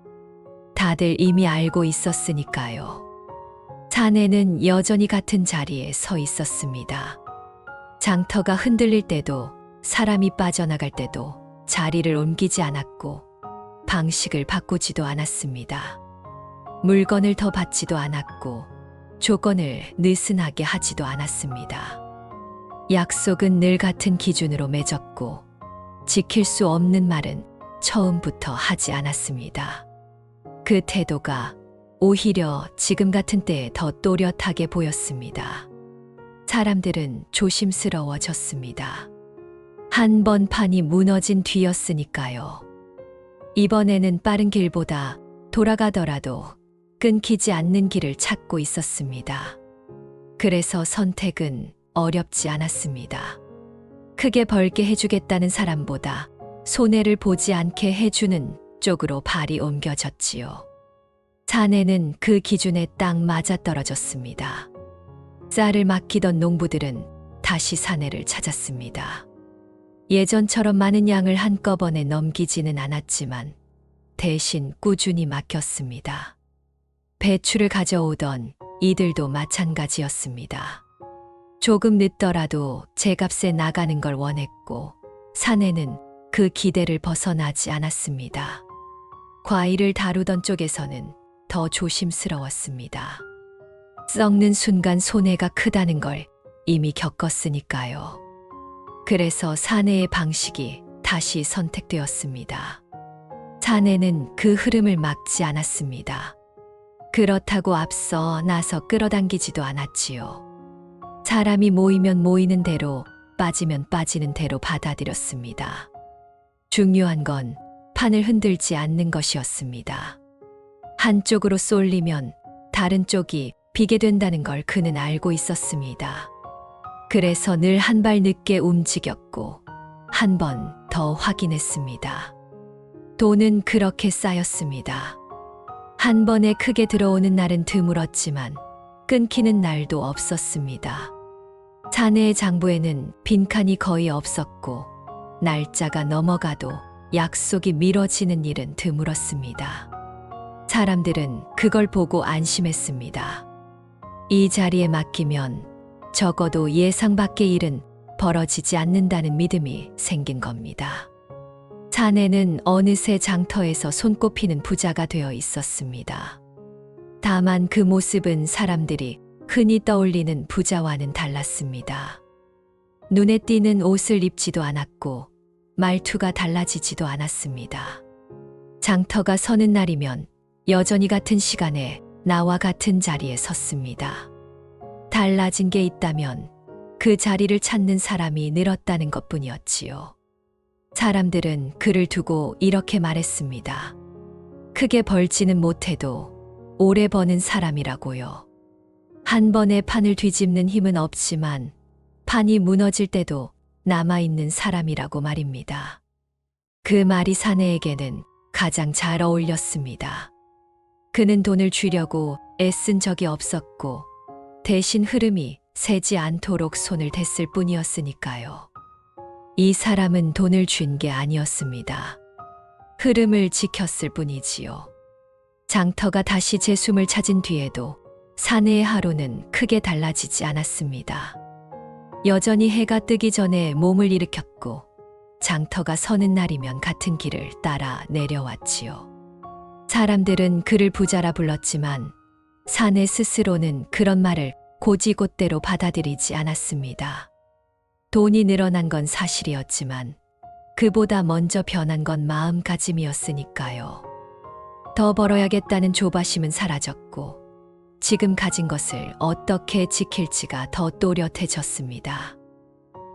다들 이미 알고 있었으니까요. 사내는 여전히 같은 자리에 서 있었습니다. 장터가 흔들릴 때도 사람이 빠져나갈 때도 자리를 옮기지 않았고 방식을 바꾸지도 않았습니다. 물건을 더 받지도 않았고 조건을 느슨하게 하지도 않았습니다. 약속은 늘 같은 기준으로 맺었고 지킬 수 없는 말은 처음부터 하지 않았습니다. 그 태도가 오히려 지금 같은 때에 더 또렷하게 보였습니다. 사람들은 조심스러워졌습니다. 한 번 판이 무너진 뒤였으니까요. 이번에는 빠른 길보다 돌아가더라도 끊기지 않는 길을 찾고 있었습니다. 그래서 선택은 어렵지 않았습니다. 크게 벌게 해주겠다는 사람보다 손해를 보지 않게 해주는 쪽으로 발이 옮겨졌지요. 사내는 그 기준에 딱 맞아떨어졌습니다. 쌀을 맡기던 농부들은 다시 사내를 찾았습니다. 예전처럼 많은 양을 한꺼번에 넘기지는 않았지만 대신 꾸준히 맡겼습니다. 배추를 가져오던 이들도 마찬가지였습니다. 조금 늦더라도 제값에 나가는 걸 원했고 사내는 그 기대를 벗어나지 않았습니다. 과일을 다루던 쪽에서는 더 조심스러웠습니다. 썩는 순간 손해가 크다는 걸 이미 겪었으니까요. 그래서 사내의 방식이 다시 선택되었습니다. 사내는 그 흐름을 막지 않았습니다. 그렇다고 앞서 나서 끌어당기지도 않았지요. 사람이 모이면 모이는 대로, 빠지면 빠지는 대로 받아들였습니다. 중요한 건 판을 흔들지 않는 것이었습니다. 한쪽으로 쏠리면 다른 쪽이 비게 된다는 걸 그는 알고 있었습니다. 그래서 늘 한 발 늦게 움직였고 한 번 더 확인했습니다. 돈은 그렇게 쌓였습니다. 한 번에 크게 들어오는 날은 드물었지만 끊기는 날도 없었습니다. 사내의 장부에는 빈칸이 거의 없었고 날짜가 넘어가도 약속이 미뤄지는 일은 드물었습니다. 사람들은 그걸 보고 안심했습니다. 이 자리에 맡기면 적어도 예상 밖의 일은 벌어지지 않는다는 믿음이 생긴 겁니다. 사내는 어느새 장터에서 손꼽히는 부자가 되어 있었습니다. 다만 그 모습은 사람들이 흔히 떠올리는 부자와는 달랐습니다. 눈에 띄는 옷을 입지도 않았고 말투가 달라지지도 않았습니다. 장터가 서는 날이면 여전히 같은 시간에 나와 같은 자리에 섰습니다. 달라진 게 있다면 그 자리를 찾는 사람이 늘었다는 것뿐이었지요. 사람들은 그를 두고 이렇게 말했습니다. 크게 벌지는 못해도 오래 버는 사람이라고요. 한 번에 판을 뒤집는 힘은 없지만 판이 무너질 때도 남아있는 사람이라고 말입니다. 그 말이 사내에게는 가장 잘 어울렸습니다. 그는 돈을 쥐려고 애쓴 적이 없었고 대신 흐름이 새지 않도록 손을 댔을 뿐이었으니까요. 이 사람은 돈을 쥔 게 아니었습니다. 흐름을 지켰을 뿐이지요. 장터가 다시 제 숨을 찾은 뒤에도 사내의 하루는 크게 달라지지 않았습니다. 여전히 해가 뜨기 전에 몸을 일으켰고 장터가 서는 날이면 같은 길을 따라 내려왔지요. 사람들은 그를 부자라 불렀지만 사내 스스로는 그런 말을 고지곳대로 받아들이지 않았습니다. 돈이 늘어난 건 사실이었지만 그보다 먼저 변한 건 마음가짐이었으니까요. 더 벌어야겠다는 조바심은 사라졌고 지금 가진 것을 어떻게 지킬지가 더 또렷해졌습니다.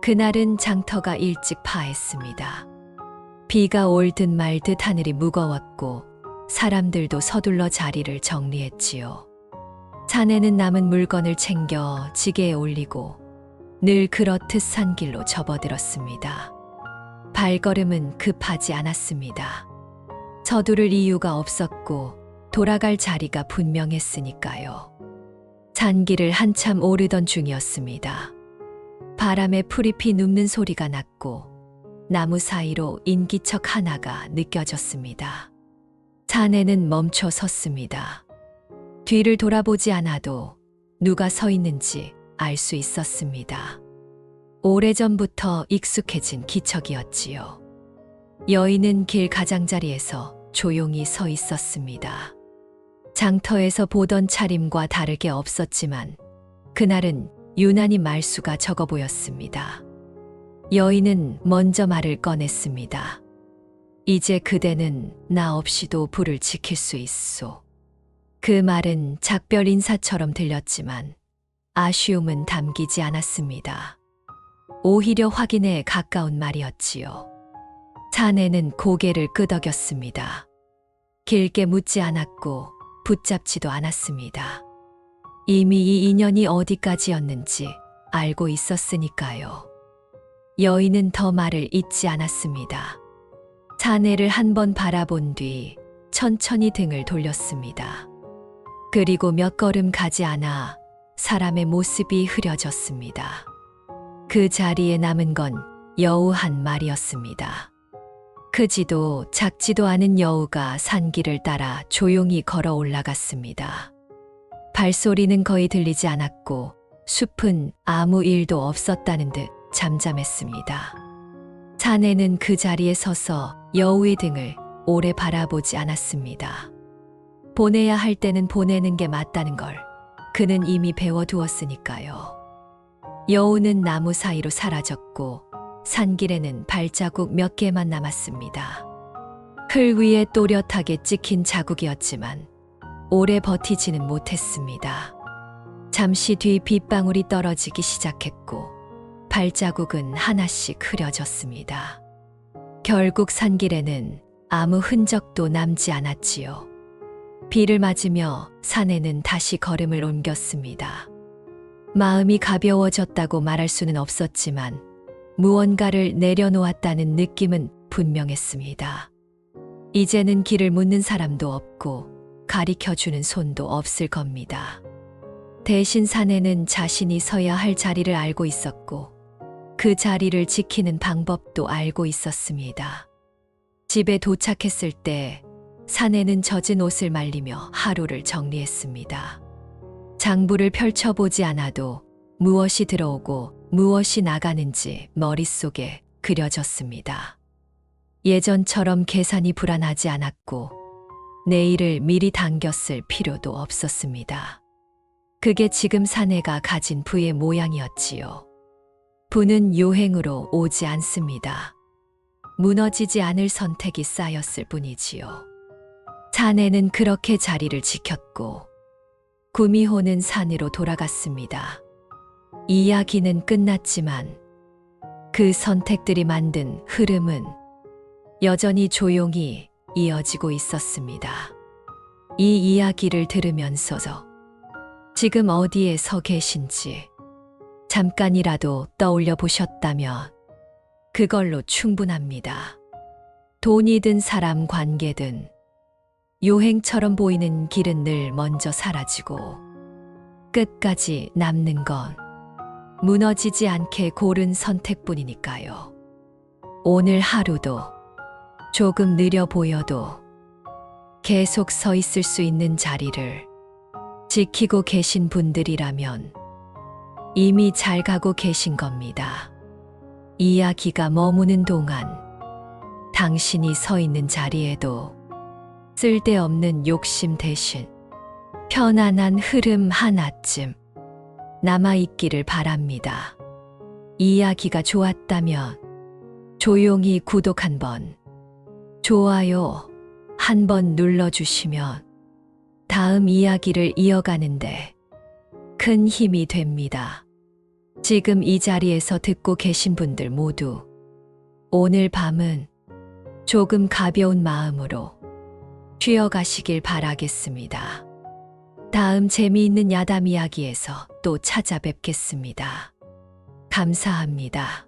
그날은 장터가 일찍 파했습니다. 비가 올 듯 말 듯 하늘이 무거웠고 사람들도 서둘러 자리를 정리했지요. 사내는 남은 물건을 챙겨 지게에 올리고 늘 그렇듯 산길로 접어들었습니다. 발걸음은 급하지 않았습니다. 서두를 이유가 없었고 돌아갈 자리가 분명했으니까요. 산길을 한참 오르던 중이었습니다. 바람에 풀잎이 눕는 소리가 났고 나무 사이로 인기척 하나가 느껴졌습니다. 사내는 멈춰 섰습니다. 뒤를 돌아보지 않아도 누가 서 있는지 알 수 있었습니다. 오래전부터 익숙해진 기척이었지요. 여인은 길 가장자리에서 조용히 서 있었습니다. 장터에서 보던 차림과 다르게 없었지만 그날은 유난히 말수가 적어 보였습니다. 여인은 먼저 말을 꺼냈습니다. 이제 그대는 나 없이도 불을 지킬 수 있소. 그 말은 작별 인사처럼 들렸지만 아쉬움은 담기지 않았습니다. 오히려 확인에 가까운 말이었지요. 사내는 고개를 끄덕였습니다. 길게 묻지 않았고 붙잡지도 않았습니다. 이미 이 인연이 어디까지였는지 알고 있었으니까요. 여인은 더 말을 잇지 않았습니다. 사내를 한 번 바라본 뒤 천천히 등을 돌렸습니다. 그리고 몇 걸음 가지 않아 사람의 모습이 흐려졌습니다. 그 자리에 남은 건 여우 한 마리였습니다. 크지도 작지도 않은 여우가 산길을 따라 조용히 걸어 올라갔습니다. 발소리는 거의 들리지 않았고 숲은 아무 일도 없었다는 듯 잠잠했습니다. 사내는 그 자리에 서서 여우의 등을 오래 바라보지 않았습니다. 보내야 할 때는 보내는 게 맞다는 걸 그는 이미 배워두었으니까요. 여우는 나무 사이로 사라졌고 산길에는 발자국 몇 개만 남았습니다. 풀 위에 또렷하게 찍힌 자국이었지만 오래 버티지는 못했습니다. 잠시 뒤 빗방울이 떨어지기 시작했고 발자국은 하나씩 흐려졌습니다. 결국 산길에는 아무 흔적도 남지 않았지요. 비를 맞으며 사내는 다시 걸음을 옮겼습니다. 마음이 가벼워졌다고 말할 수는 없었지만 무언가를 내려놓았다는 느낌은 분명했습니다. 이제는 길을 묻는 사람도 없고 가리켜주는 손도 없을 겁니다. 대신 사내는 자신이 서야 할 자리를 알고 있었고 그 자리를 지키는 방법도 알고 있었습니다. 집에 도착했을 때 사내는 젖은 옷을 말리며 하루를 정리했습니다. 장부를 펼쳐보지 않아도 무엇이 들어오고 무엇이 나가는지 머릿속에 그려졌습니다. 예전처럼 계산이 불안하지 않았고 내일을 미리 당겼을 필요도 없었습니다. 그게 지금 사내가 가진 부의 모양이었지요. 부는 요행으로 오지 않습니다. 무너지지 않을 선택이 쌓였을 뿐이지요. 사내는 그렇게 자리를 지켰고 구미호는 산으로 돌아갔습니다. 이야기는 끝났지만 그 선택들이 만든 흐름은 여전히 조용히 이어지고 있었습니다. 이 이야기를 들으면서 지금 어디에 서 계신지 잠깐이라도 떠올려 보셨다면 그걸로 충분합니다. 돈이 든 사람, 관계든 요행처럼 보이는 길은 늘 먼저 사라지고 끝까지 남는 건 무너지지 않게 고른 선택뿐이니까요. 오늘 하루도 조금 느려 보여도 계속 서 있을 수 있는 자리를 지키고 계신 분들이라면 이미 잘 가고 계신 겁니다. 이야기가 머무는 동안 당신이 서 있는 자리에도 쓸데없는 욕심 대신 편안한 흐름 하나쯤 남아있기를 바랍니다. 이야기가 좋았다면 조용히 구독 한번, 좋아요 한번 눌러주시면 다음 이야기를 이어가는데 큰 힘이 됩니다. 지금 이 자리에서 듣고 계신 분들 모두 오늘 밤은 조금 가벼운 마음으로 쉬어가시길 바라겠습니다. 다음 재미있는 야담 이야기에서 또 찾아뵙겠습니다. 감사합니다.